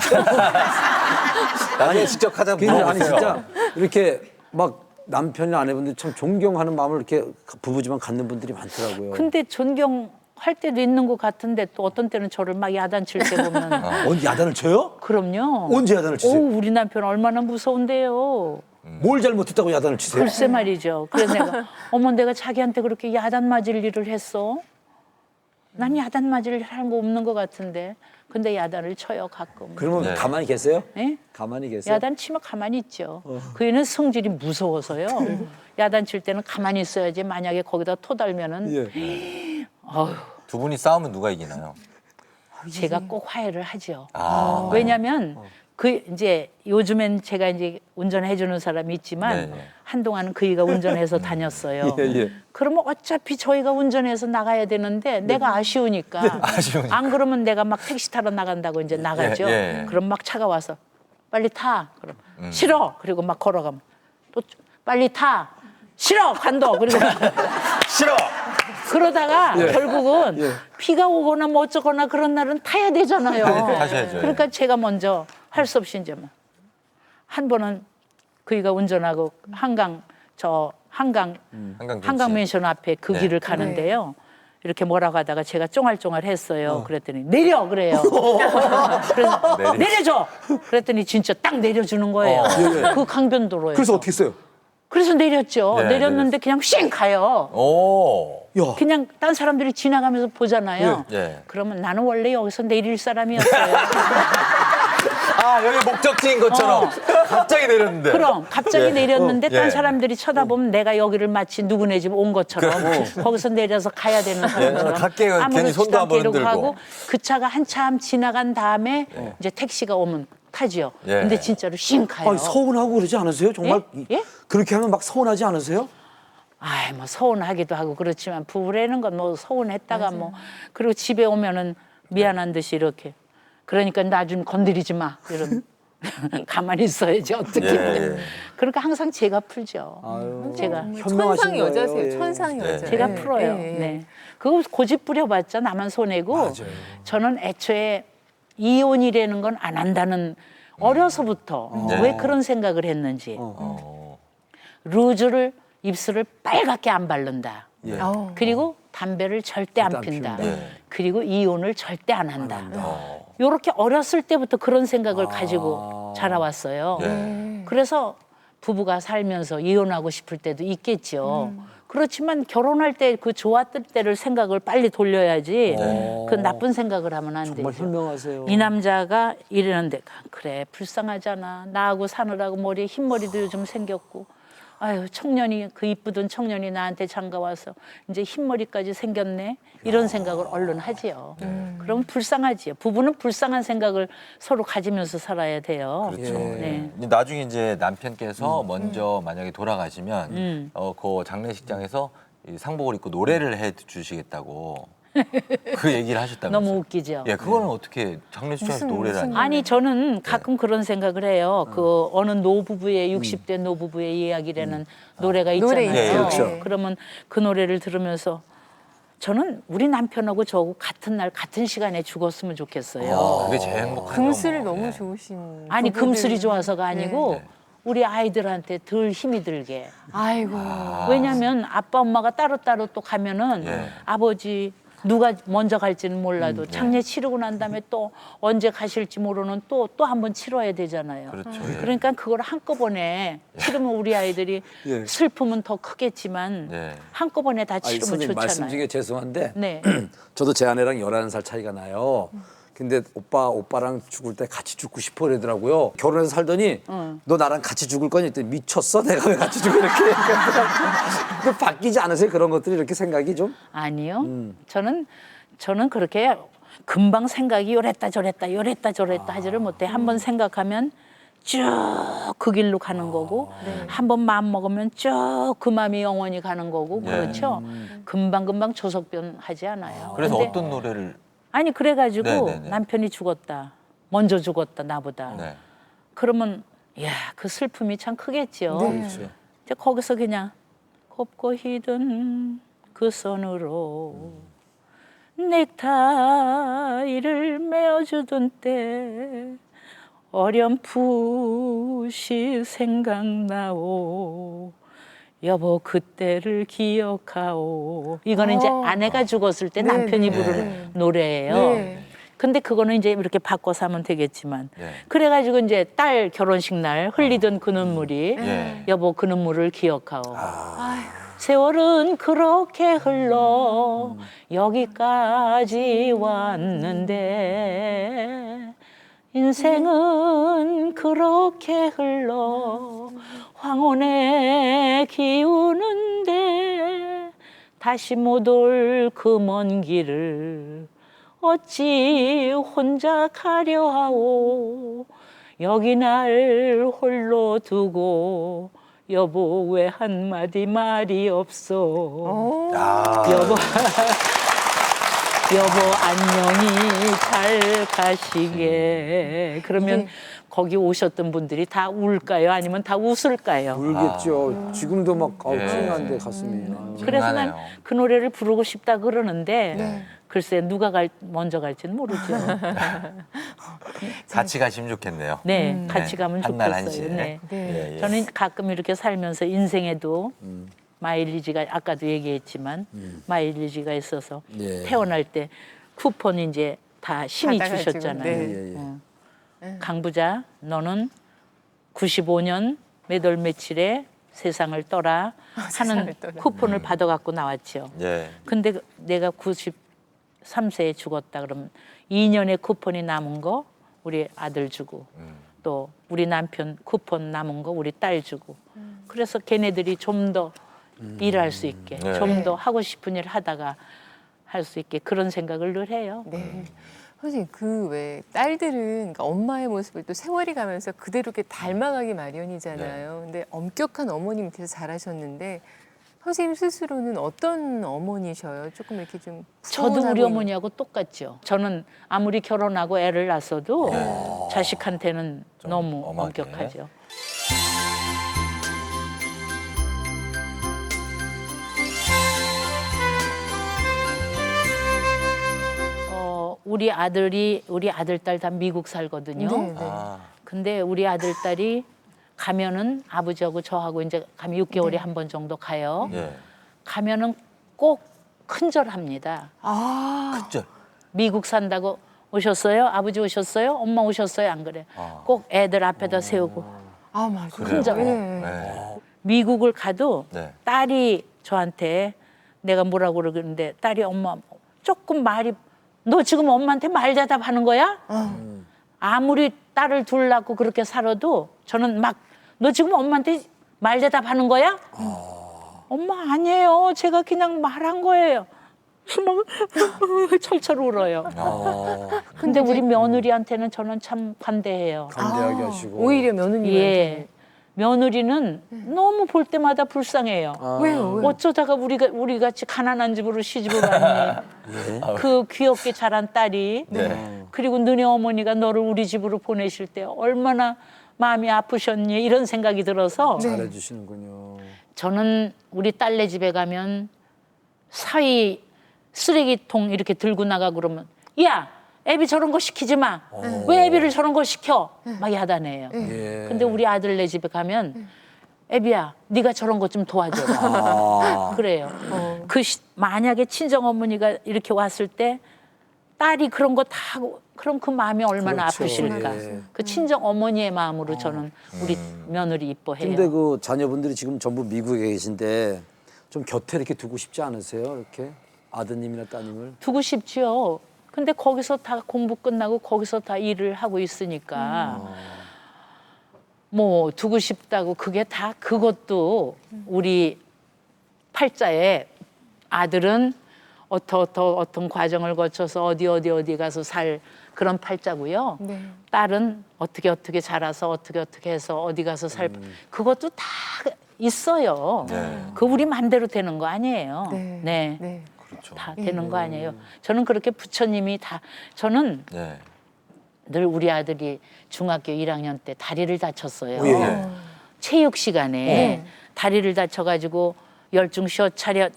나중에 직접 하자 않아요? 아니 물어보세요. 진짜 이렇게 막 남편이나 아내분들 참 존경하는 마음을 이렇게 부부지만 갖는 분들이 많더라고요. 근데 존경할 때도 있는 것 같은데 또 어떤 때는 저를 막 야단칠 때 보면 언제 야단을 쳐요? 그럼요. 언제 야단을 치세요? 오, 우리 남편 얼마나 무서운데요. 뭘 잘못했다고 야단을 치세요? 글쎄 말이죠. 그래서 내가 어머 내가 자기한테 그렇게 야단 맞을 일을 했어? 난 야단 맞을 일 하는 거 없는 것 같은데. 근데 야단을 쳐요 가끔. 그러면 네. 가만히 계세요? 예? 가만히 계세요? 야단 치면 가만히 있죠. 그 애는 성질이 무서워서요. 야단 칠 때는 가만히 있어야지 만약에 거기다 토 달면은 예. 어휴, 두 분이 싸우면 누가 이기나요? 제가 꼭 화해를 하죠. 아. 왜냐면 그 이제 요즘엔 제가 이제 운전해 주는 사람이 있지만 네, 네. 한동안은 그이가 운전해서 다녔어요. 예. 그러면 어차피 저희가 운전해서 나가야 되는데 내가 아쉬우니까 아쉬우니까. 안 그러면 내가 막 택시 타러 나간다고 이제 나가죠. 예, 예. 그럼 막 차가 와서 빨리 타. 그럼 싫어. 그리고 막 걸어가면 또 빨리 타. 싫어. 간다. 그리고 싫어. 그러다가 결국은 비가 오거나 뭐 어쩌거나 그런 날은 타야 되잖아요. 타셔야죠. 그러니까 제가 먼저 할 수 없이 이제 뭐 한 번은 그이가 운전하고 한강 한강맨션 앞에 그 네. 길을 가는데요. 이렇게 뭐라고 하다가 제가 쫑알쫑알 했어요. 그랬더니 내려 그래요. 그래서 내려줘. 그랬더니 진짜 딱 내려주는 거예요. 그 강변도로에. 그래서 어떻게 했어요? 그래서 내렸죠. 네, 내렸는데 그냥 쉥 가요. 오. 야. 그냥 딴 사람들이 지나가면서 보잖아요. 예. 그러면 나는 원래 여기서 내릴 사람이었어요. 아, 여기 목적지인 것처럼 갑자기 내렸는데. 그럼 갑자기 내렸는데 딴 예. 사람들이 쳐다보면 내가 여기를 마치 누구네 집 온 것처럼 거기서 내려서 가야 되는 사람처럼 갈게 괜히 손도 아무렇지도 한번 않게 이러고 흔들고. 하고 그 차가 한참 지나간 다음에 이제 택시가 오면 타지요. 예. 근데 진짜로 쉥 가요. 아니, 서운하고 그러지 않으세요? 정말 예? 예? 그렇게 하면 막 서운하지 않으세요? 아이 뭐 서운하기도 하고 그렇지만 부부라는 건 뭐 서운했다가 뭐 그리고 집에 오면은 미안한 듯이 이렇게 그러니까 나 좀 건드리지 마 이런 가만히 있어야지 어떻게 예. 그러니까 항상 제가 풀죠. 제가 천상 여자세요. 천상 여자. 제가 풀어요. 네. 그거 고집 부려봤자 나만 손해고 저는 애초에 이혼이라는 건 안 한다는 어려서부터 왜 그런 생각을 했는지 루즈를 입술을 빨갛게 안 바른다. 그리고 담배를 절대 안 핀다. 그리고 이혼을 절대 안 한다. 요렇게 어렸을 때부터 그런 생각을 가지고 자라왔어요. 그래서 부부가 살면서 이혼하고 싶을 때도 있겠죠. 그렇지만 결혼할 때 그 좋았을 때를 생각을 빨리 돌려야지 그 나쁜 생각을 하면 안 정말 되죠. 현명하세요. 이 남자가 이러는데 그래 불쌍하잖아. 나하고 사느라고 머리에 흰머리도 요즘 생겼고 아유 청년이 그 이쁘던 청년이 나한테 장가와서 이제 흰머리까지 생겼네 이런 생각을 얼른 하지요. 그럼 불쌍하지요. 부부는 불쌍한 생각을 서로 가지면서 살아야 돼요. 그렇죠. 네. 나중에 이제 남편께서 먼저 만약에 돌아가시면 그 장례식장에서 이 상복을 입고 노래를 해 주시겠다고 그 얘기를 하셨다면서요. 너무 웃기죠. 예, 그거는 어떻게 장례식장에서 노래를 하냐? 아니 저는 가끔 그런 생각을 해요. 그 어느 노부부의 60대 노부부의 이야기라는 노래가 있잖아요. 예, 그렇죠. 그러면 그 노래를 들으면서 저는 우리 남편하고 저하고 같은 날 같은 시간에 죽었으면 좋겠어요. 그게 제일 행복한 금슬 너무 좋으신. 아니 부부들. 금슬이 좋아서가 아니고 우리 아이들한테 덜 힘이 들게. 아이고. 왜냐하면 아빠 엄마가 따로따로 또 가면은 아버지 누가 먼저 갈지는 몰라도 장례 치르고 난 다음에 또 언제 가실지 모르는 또 한 번 치러야 되잖아요. 그렇죠. 그러니까 그걸 한꺼번에 치르면 우리 아이들이 슬픔은 더 크겠지만 한꺼번에 다 아니, 치르면 선생님 좋잖아요. 말씀 중에 죄송한데 네. 저도 제 아내랑 11살 차이가 나요. 근데 오빠랑 죽을 때 같이 죽고 싶어 그러더라고요. 결혼해서 살더니 너 나랑 같이 죽을 거니? 했더니 미쳤어? 내가 왜 같이 죽어? 이렇게 그 바뀌지 않으세요? 그런 것들이 이렇게 생각이 좀? 아니요. 저는 그렇게 금방 생각이 요랬다 저랬다 하지를 못해. 한번 생각하면 쭉 그 길로 가는 거고 한 번 마음 먹으면 쭉 그 마음이 영원히 가는 거고 그렇죠. 금방 조석변 하지 않아요. 그래서 근데 어떤 노래를 아니 그래가지고 네네네. 남편이 죽었다. 먼저 죽었다 나보다. 네. 그러면 야 그 슬픔이 참 크겠죠. 그렇죠. 이제 거기서 그냥 곱고 희든 그 선으로 넥타이를 메어주던 때 어렴풋이 생각나오 여보 그때를 기억하오. 이거는 이제 아내가 죽었을 때 남편이 부르는 노래예요. 근데 그거는 이제 이렇게 바꿔서 하면 되겠지만 그래가지고 이제 딸 결혼식 날 흘리던 그 눈물이 여보 그 눈물을 기억하오. 세월은 그렇게 흘러 여기까지 왔는데 인생은 그렇게 흘러 황혼에 기우는데 다시 못 올 그 먼 길을 어찌 혼자 가려 하오. 여기 날 홀로 두고 여보 왜 한마디 말이 없어. 여보 여보 안녕히 잘 가시게. 그러면 거기 오셨던 분들이 다 울까요? 아니면 다 웃을까요? 울겠죠. 지금도 막 예. 찡한데 가슴이. 그래서 장난해요. 난 그 노래를 부르고 싶다 그러는데 글쎄 누가 먼저 갈지는 모르죠. 같이 가시면 좋겠네요. 네, 같이 가면 한날 좋겠어요. 한시에. 네. 예, 예. 저는 가끔 이렇게 살면서 인생에도 마일리지가 아까도 얘기했지만 마일리지가 있어서 예. 태어날 때 쿠폰 이제 다 신이 받아가지고, 주셨잖아요. 네. 예, 예. 강부자 너는 95년 몇 월 며칠에 세상을 떠라 하는 세상을 떠라. 쿠폰을 받아갖고 나왔죠. 예. 근데 내가 93세에 죽었다 그러면 2년의 쿠폰이 남은 거 우리 아들 주고 또 우리 남편 쿠폰 남은 거 우리 딸 주고 그래서 걔네들이 좀 더 일할 수 있게 네. 좀 더 하고 싶은 일 하다가 할 수 있게 그런 생각을 늘 해요. 네. 선생님 그 왜 딸들은 그러니까 엄마의 모습을 또 세월이 가면서 그대로 이렇게 닮아가기 마련이잖아요. 근데 엄격한 어머니 밑에서 자라셨는데 선생님 스스로는 어떤 어머니셔요? 조금 이렇게 좀 저도 우리 서운하고 어머니하고 똑같죠. 저는 아무리 결혼하고 애를 낳았어도 자식한테는 너무 엄하게. 엄격하죠. 우리 아들 딸 다 미국 살거든요. 네. 아, 근데 우리 아들 딸이 가면은 아버지하고 저하고 이제 가면 6개월에 한 번 정도 가요. 예. 가면은 꼭 큰절합니다. 아, 그죠? 미국 산다고 오셨어요? 아버지 오셨어요? 엄마 오셨어요? 안 그래? 꼭 애들 앞에다 세우고 아 맞아요. 큰절. 네. 네. 미국을 가도 네. 딸이 저한테 내가 뭐라고 그러는데 딸이 엄마 조금 말이 너 지금 엄마한테 말 대답하는 거야? 아무리 딸을 둘 낳고 그렇게 살아도 저는 막 너 지금 엄마한테 말 대답하는 거야? 엄마 아니에요. 제가 그냥 말한 거예요. 막 철철 울어요. 근데 우리 며느리한테는 저는 참 관대해요. 관대하게 하시고. 오히려 며느님한테 예. 며느리는 너무 볼 때마다 불쌍해요. 왜요? 어쩌다가 우리 같이 가난한 집으로 시집을 왔니? 그 귀엽게 자란 딸이 네. 그리고 너네 어머니가 너를 우리 집으로 보내실 때 얼마나 마음이 아프셨니? 이런 생각이 들어서 잘해주시는군요. 저는 우리 딸네 집에 가면 사위 쓰레기통 이렇게 들고 나가 그러면 야 애비 저런 거 시키지 마. 왜 애비를 저런 거 시켜? 막 야단해요. 예. 근데 우리 아들네 집에 가면 애비야 네가 저런 거 좀 도와줘라. 그래요. 만약에 친정 어머니가 이렇게 왔을 때 딸이 그런 거 다 하고 그럼 그 마음이 얼마나 그렇죠. 아프실까. 예. 그 친정 어머니의 마음으로 저는 우리 며느리 이뻐해요. 근데 그 자녀분들이 지금 전부 미국에 계신데 좀 곁에 이렇게 두고 싶지 않으세요? 이렇게 아드님이나 따님을? 두고 싶지요. 근데 거기서 다 공부 끝나고 거기서 다 일을 하고 있으니까 뭐 두고 싶다고 그게 다 그것도 우리 팔자에 아들은 어떤 과정을 거쳐서 어디 가서 살 그런 팔자고요. 네. 딸은 어떻게 자라서 어떻게 해서 어디 가서 살 그것도 다 있어요. 네. 그 우리 맘대로 되는 거 아니에요. 네. 네. 네. 그렇죠. 다 되는 거 아니에요. 저는 그렇게 부처님이 다 저는 네. 늘 우리 아들이 중학교 1학년 때 다리를 다쳤어요. 예. 체육 시간에 다리를 다쳐가지고 열중 쉬어 차려.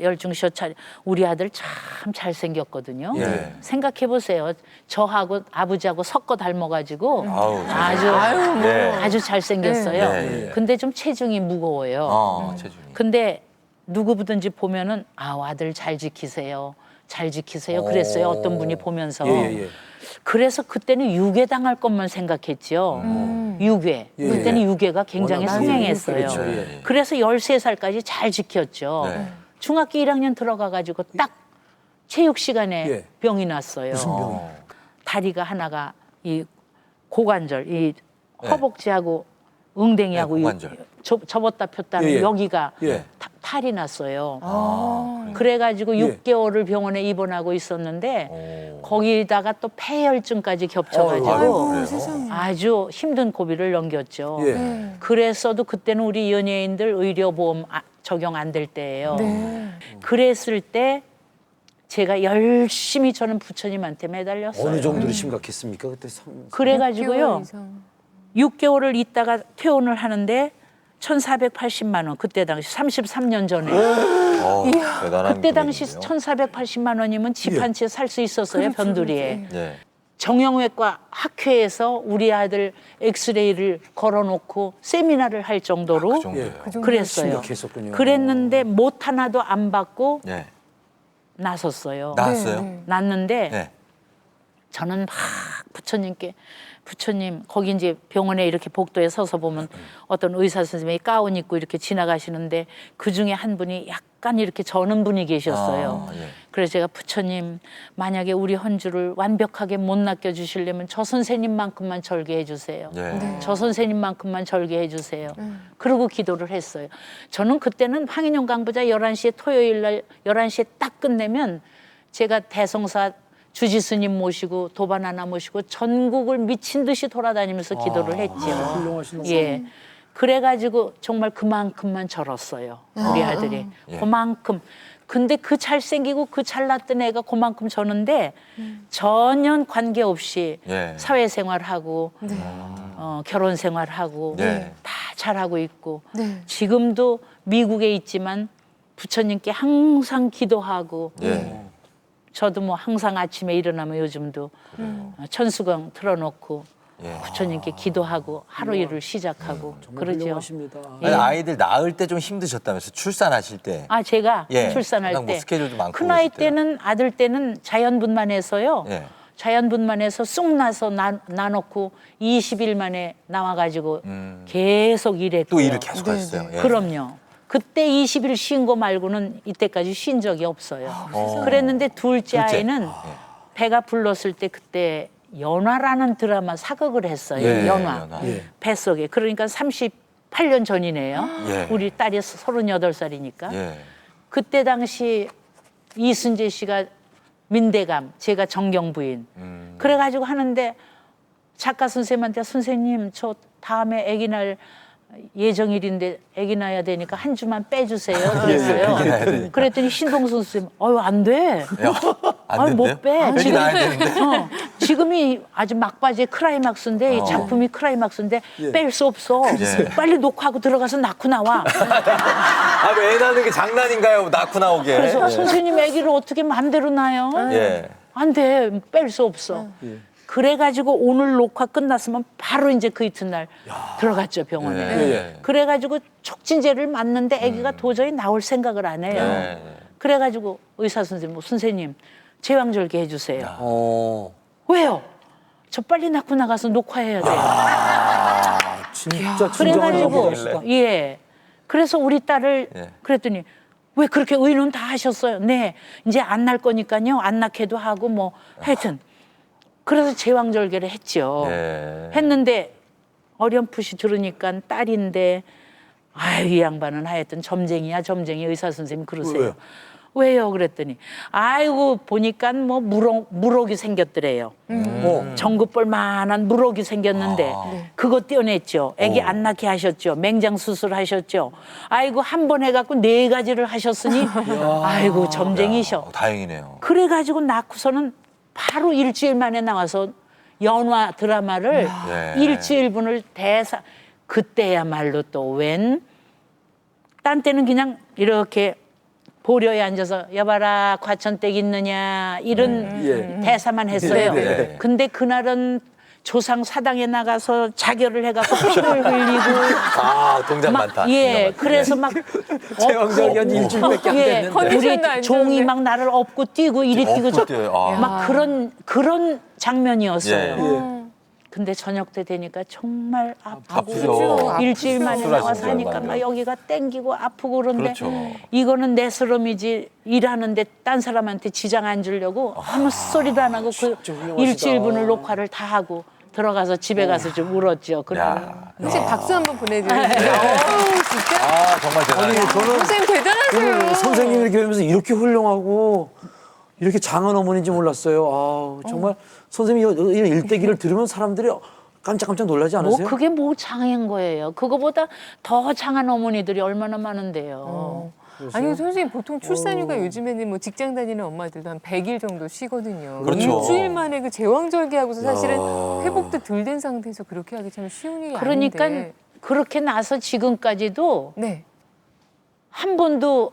우리 아들 참 잘생겼거든요. 예. 생각해 보세요. 저하고 아버지하고 섞어 닮아가지고 아우, 아주 잘생겼어요. 네. 근데 좀 체중이 무거워요. 체중이. 근데 누구든지 보면은 아들 잘 지키세요. 그랬어요. 어떤 분이 보면서. 예. 그래서 그때는 유괴 당할 것만 생각했죠. 유괴. 예. 그때는 유괴가 굉장히 워낙 성행했어요. 그렇죠. 예. 그래서 13살까지 잘 지켰죠. 네. 중학교 1학년 들어가가지고 딱 체육 시간에 예. 병이 났어요. 무슨 병이? 다리가 하나가 이 고관절, 이 허벅지하고 웅댕이하고 네, 고관절. 접었다 폈다 하면 예. 여기가 예. 탈이 났어요. 그래가지고 예. 6개월을 병원에 입원하고 있었는데 거기다가 또 폐혈증까지 겹쳐가지고 아이고, 세상에. 아주 힘든 고비를 넘겼죠. 예. 그랬어도 그때는 우리 연예인들 의료보험 적용 안 될 때예요. 네. 그랬을 때 제가 열심히 저는 부처님한테 매달렸어요. 어느 정도로 심각했습니까 그때? 그래가지고요. 6개월을 있다가 퇴원을 하는데 1,480만 원. 그때 당시 33년 전에. 대단한 그때 당시 금액이네요. 1,480만 원이면 집 한 채 살 수 있었어요. 변두리에. 네. 정형외과 학회에서 우리 아들 엑스레이를 걸어놓고 세미나를 할 정도로 그 정도예요. 그랬어요. 심각했었군요. 그랬는데 못 하나도 안 받고 네. 나섰어요. 나왔어요? 났는데 네. 저는 막 부처님께 부처님 거기 이제 병원에 이렇게 복도에 서서 보면 어떤 의사 선생님이 가운 입고 이렇게 지나가시는데 그 중에 한 분이 약간 이렇게 저는 분이 계셨어요. 아, 예. 그래서 제가 부처님 만약에 우리 헌주를 완벽하게 못 낚여 주시려면 저 선생님만큼만 절개해 주세요. 네. 저 선생님만큼만 절개해 주세요. 그러고 기도를 했어요. 저는 그때는 황인영 강부자 11시에 토요일 날 11시에 딱 끝내면 제가 대성사 주지스님 모시고 도반 하나 모시고 전국을 미친 듯이 돌아다니면서 기도를 했죠. 예. 그래가지고 정말 그만큼만 절었어요. 우리 아들이. 예. 그만큼. 근데 그 잘생기고 그 잘났던 애가 그만큼 저는데 전혀 관계없이 예. 사회생활하고 결혼생활하고 네. 다 잘하고 있고 지금도 미국에 있지만 부처님께 항상 기도하고 예. 저도 뭐 항상 아침에 일어나면 요즘도 천수경 틀어놓고 예. 부처님께 기도하고 하루 일을 시작하고 그러죠. 훌륭하십니다. 아니, 아이들 낳을 때 좀 힘드셨다면서 출산하실 때. 아 제가 예. 출산할 워낙 뭐 때 스케줄도 많고 큰 아이 그랬을 때요. 때는 아들 때는 자연분만해서요. 예. 자연분만해서 쑥 나서 나놓고 20일 만에 나와가지고 계속 일했고 또 일을 계속 하셨어요. 예. 그럼요. 그때 20일 쉰 거 말고는 이때까지 쉰 적이 없어요. 그랬는데 둘째 아이는 배가 불렀을 때 그때 연화라는 드라마 사극을 했어요. 예, 연화. 연화. 예. 뱃속에. 그러니까 38년 전이네요. 예. 우리 딸이 38살이니까. 예. 그때 당시 이순재 씨가 민대감, 제가 정경 부인. 그래가지고 하는데 작가 선생님한테 선생님 저 다음에 아기 날 예정일인데 아기 낳아야 되니까 한 주만 빼주세요. 그랬어요. 그랬더니 신동순 선생님, 안 돼. 안 못 된대요? 빼. 아기 낳아야 되는데. 지금이 아주 막바지의 크라이막스인데 이 작품이 크라이막스인데 뺄 수 없어. 예. 빨리 녹화하고 들어가서 낳고 나와. 아, 애 낳는 게 장난인가요? 낳고 나오게. 그래서 예. 선생님 아기를 어떻게 마음대로 낳아요? 예. 안 돼. 뺄 수 없어. 그래가지고 오늘 녹화 끝났으면 바로 이제 그 이튿날 들어갔죠 병원에. 예. 그래가지고 촉진제를 맞는데 아기가 도저히 나올 생각을 안 해요. 예. 그래가지고 의사 선생님 제왕절개 해주세요. 왜요? 저 빨리 낳고 나가서 녹화해야 돼요. 진짜 그래가지고 진정한 예. 그래서 우리 딸을 예. 그랬더니 왜 그렇게 의논 다 하셨어요? 네. 이제 안 날 거니까요. 안 낳게도 하고 뭐 하여튼 그래서 제왕절개를 했죠. 예. 했는데 어렴풋이 들으니까 딸인데 아유 이 양반은 하여튼 점쟁이야 점쟁이 의사 선생님 그러세요. 왜요? 그랬더니 아이고 보니까 뭐 물옥이 생겼더래요. 전구볼만한 물옥이 생겼는데 그거 떼어냈죠. 애기 안 낳게 하셨죠. 맹장 수술하셨죠. 아이고 한 번 해갖고 4가지를 하셨으니 아이고 점쟁이셔. 다행이네요. 그래가지고 낳고서는 바로 일주일 만에 나와서 연화 드라마를 예. 일주일분을 그때야말로 또 딴 때는 그냥 이렇게 보려에 앉아서 여봐라 과천댁 있느냐 이런 대사만 했어요. 네. 근데 그날은 조상 사당에 나가서 자결을 해갖고 피를 흘리고 아, 동작 많다. 예, 그래서 막 제왕절개 한 일주일밖에 안 됐는데. 컨디션도 안 우리 종이 좋은데. 막 나를 업고 뛰고 이리 뛰고 업고 뛰어요. 아. 막 그런 장면이었어요. 예. 근데 저녁 때 되니까 정말 아프죠. 일주일 만에 나와서 수술하신 하니까 줄 막 알고. 여기가 땡기고 아프고 그런데 그렇죠. 이거는 내 스러미지 일하는데 딴 사람한테 지장 안 주려고 아무 소리도 안 하고 그 일주일분을 녹화를 다 하고 들어가서 집에 가서 좀 울었죠. 그날은. 야. 혹시 박수 한번 보내드릴게요. 진짜 아, 정말 대단해요. 선생님 대단하세요. 선생님을 이렇게 뵈면서 이렇게 훌륭하고 이렇게 장한 어머니인지 몰랐어요. 아, 정말 선생님이 이런 일대기를 들으면 사람들이 깜짝깜짝 놀라지 않으세요? 그게 뭐 장한 거예요. 그거보다 더 장한 어머니들이 얼마나 많은데요. 아니 선생님 보통 출산휴가 요즘에는 뭐 직장 다니는 엄마들도 한 100일 정도 쉬거든요. 그렇죠. 일주일 만에 그 제왕절개하고서 사실은 회복도 덜 된 상태에서 그렇게 하기 참 쉬운 일이 그러니까 아닌데. 그렇게 나서 지금까지도 네. 한 번도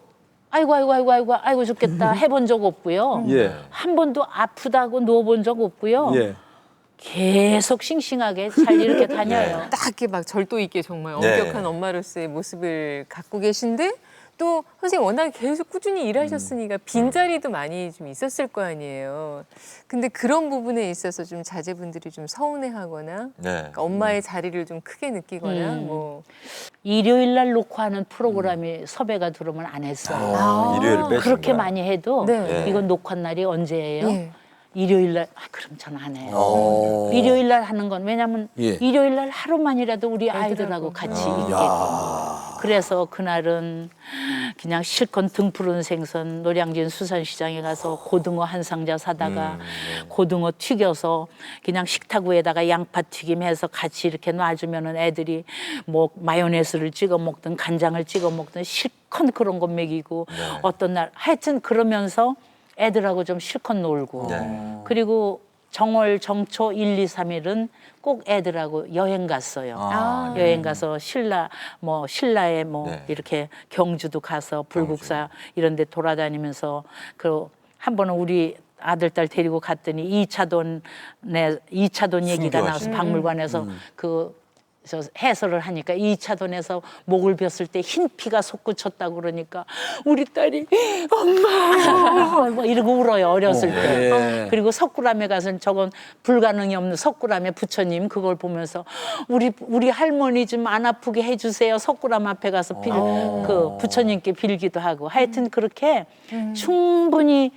아이고 죽겠다 해본 적 없고요. 예. 한 번도 아프다고 누워본 적 없고요. 예. 계속 싱싱하게 잘 이렇게 다녀요. 딱 이렇게 막 절도 있게 정말 네. 엄격한 엄마로서의 모습을 갖고 계신데 또 선생님 워낙 계속 꾸준히 일하셨으니까 빈자리도 많이 좀 있었을 거 아니에요. 근데 그런 부분에 있어서 좀 자제분들이 좀 서운해하거나 네. 그러니까 엄마의 자리를 좀 크게 느끼거나 뭐 일요일 날 놓고 하는 프로그램이 섭외가 들어오면 안 했어요. 일요일 빼신 그렇게 거야. 많이 해도 네. 이건 녹화 날이 언제예요? 예. 일요일 날 그럼 저는 안 해요. 일요일 날 하는 건 왜냐면 예. 일요일 날 하루만이라도 우리 아이들하고 같이 있게끔. 그래서 그날은 그냥 실컷 등 푸른 생선 노량진 수산시장에 가서 고등어 한 상자 사다가 고등어 튀겨서 그냥 식탁 위에다가 양파 튀김해서 같이 이렇게 놔주면은 애들이 뭐 마요네즈를 찍어 먹든 간장을 찍어 먹든 실컷 그런 거 먹이고 어떤 날 하여튼 그러면서 애들하고 좀 실컷 놀고 그리고 정월 정초 1, 2, 3일은 꼭 애들하고 여행 갔어요. 여행 가서 신라에 네. 이렇게 경주도 가서 불국사 이런 데 돌아다니면서 그 한 번은 우리 아들 딸 데리고 갔더니 2차돈 얘기가 나와서 순교하신. 박물관에서 저 해설을 하니까 2차돈에서 목을 베었을 때 흰 피가 솟구쳤다고 그러니까 우리 딸이 엄마 뭐 이러고 울어요 어렸을 때. 그리고 석굴암에 가서는 저건 불가능이 없는 석굴암의 부처님 그걸 보면서 우리 할머니 좀 안 아프게 해주세요. 석굴암 앞에 가서 그 부처님께 빌기도 하고 하여튼 그렇게 충분히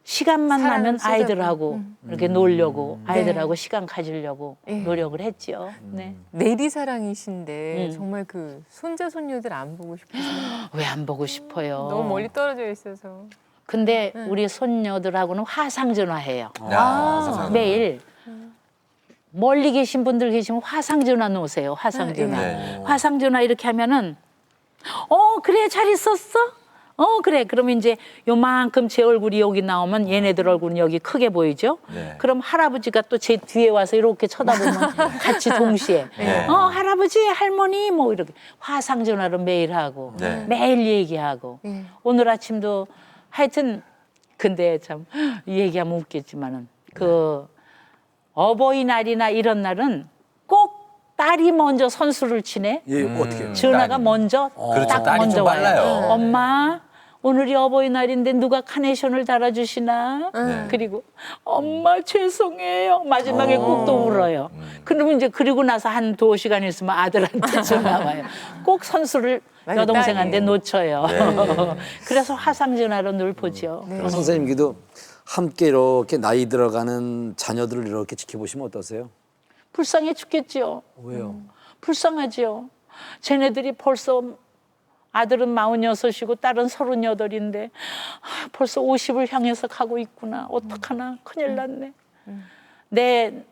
시간만 나면 사랑을 아이들하고 이렇게 놀려고 아이들하고 시간 가지려고 노력을 했죠. 네. 내리사랑이신데 정말 그 손자 손녀들 안 보고 싶으세요? 왜 안 보고 싶어요? 너무 멀리 떨어져 있어서. 근데 우리 손녀들하고는 화상 전화해요. 아, 매일 멀리 계신 분들 계시면 화상 전화 놓으세요. 화상 전화. 네. 화상 전화 이렇게 하면은 그래 잘 있었어? 그래. 그러면 이제 요만큼 제 얼굴이 여기 나오면 얘네들 얼굴은 여기 크게 보이죠? 네. 그럼 할아버지가 또 제 뒤에 와서 이렇게 쳐다보면 같이 동시에 네. 할아버지, 할머니 뭐 이렇게 화상 전화로 매일 하고 네. 매일 얘기하고 오늘 아침도 하여튼 근데 참 이 얘기하면 웃겠지만은 그 어버이날이나 이런 날은 꼭 딸이 먼저 선수를 치네. 예, 어떻게? 전화가 먼저 그렇죠. 딱 딸이 먼저 좀 와요. 빨라요. 엄마 오늘이 어버이날인데 누가 카네이션을 달아주시나? 네. 그리고 엄마 죄송해요. 마지막에 꼭 또 울어요. 그러면 이제 그리고 나서 한 2시간 있으면 아들한테 전화 와요. 꼭 선수를 맞아, 여동생한테 딸이. 놓쳐요. 네. 그래서 화상 전화로 늘 보죠. 선생님께도 함께 이렇게 나이 들어가는 자녀들을 이렇게 지켜보시면 어떠세요? 불쌍해 죽겠지요. 왜요? 불쌍하지요. 쟤네들이 벌써 아들은 46이고 딸은 38인데 벌써 50을 향해서 가고 있구나. 어떡하나. 큰일 났네.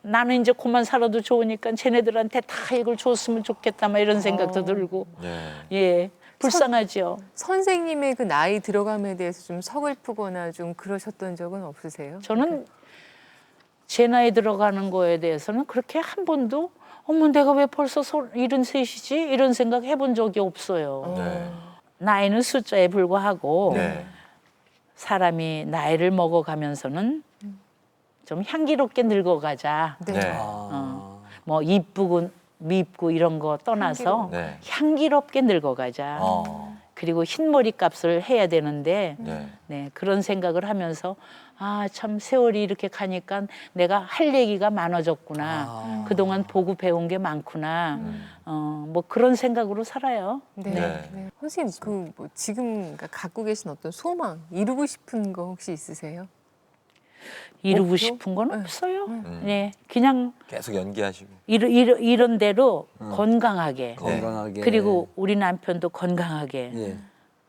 나는 이제 그만 살아도 좋으니까 쟤네들한테 다 이걸 줬으면 좋겠다. 막 이런 생각도 들고. 네. 예. 불쌍하지요. 선생님의 그 나이 들어감에 대해서 좀 서글프거나 좀 그러셨던 적은 없으세요? 저는 제 나이 들어가는 거에 대해서는 그렇게 한 번도 어머 내가 왜 벌써 73이지? 이런 생각 해본 적이 없어요. 네. 나이는 숫자에 불과하고 네. 사람이 나이를 먹어가면서는 좀 향기롭게 늙어가자. 네. 뭐 이쁘고 밉고 이런 거 떠나서 네. 향기롭게 늙어가자. 그리고 흰머리 값을 해야 되는데 네. 네, 그런 생각을 하면서 참 세월이 이렇게 가니까 내가 할 얘기가 많아졌구나. 그동안 보고 배운 게 많구나. 뭐 그런 생각으로 살아요. 네. 네. 네. 선생님 뭐 지금 갖고 계신 어떤 소망, 이루고 싶은 거 혹시 있으세요? 이루고 목표? 싶은 건 없어요. 네, 그냥 계속 연기하시고. 이런 대로 건강하게. 건강하게. 그리고 우리 남편도 건강하게. 예.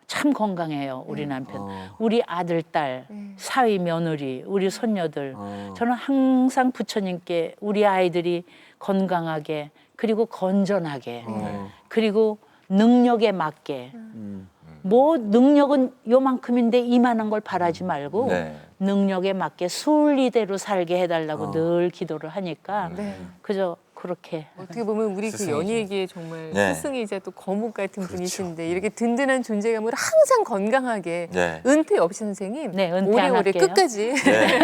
참 건강해요, 우리 남편. 우리 아들, 딸, 사위, 며느리, 우리 손녀들. 저는 항상 부처님께 우리 아이들이 건강하게 그리고 건전하게 그리고 능력에 맞게 뭐 능력은 요만큼인데 이만한 걸 바라지 말고 네. 능력에 맞게 순리대로 살게 해달라고 늘 기도를 하니까 네. 그저 그렇게 어떻게 보면 우리 그 스승이죠. 연예계의 정말 네. 스승이자 또 거목 같은 분이신데 이렇게 든든한 존재감으로 항상 건강하게 네. 은퇴 없이 선생님 네, 은퇴 안 오래오래 할게요. 끝까지 네.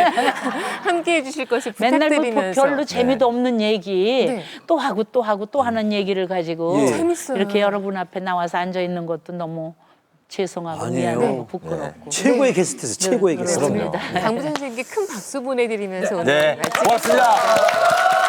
함께 해주실 것을 맨날 뭐 부탁드리면서 별로 재미도 없는 얘기 네. 또 하고 또 하고 또 하는 얘기를 가지고 예. 재밌어요. 이렇게 여러분 앞에 나와서 앉아 있는 것도 너무 죄송하고 아니에요. 미안하고 부끄럽고 최고의 게스트에서 최고의 게스트. 그렇습니다. 강부 선생님께 큰 박수 보내드리면서 오늘 네. 마치겠습니다. 고맙습니다.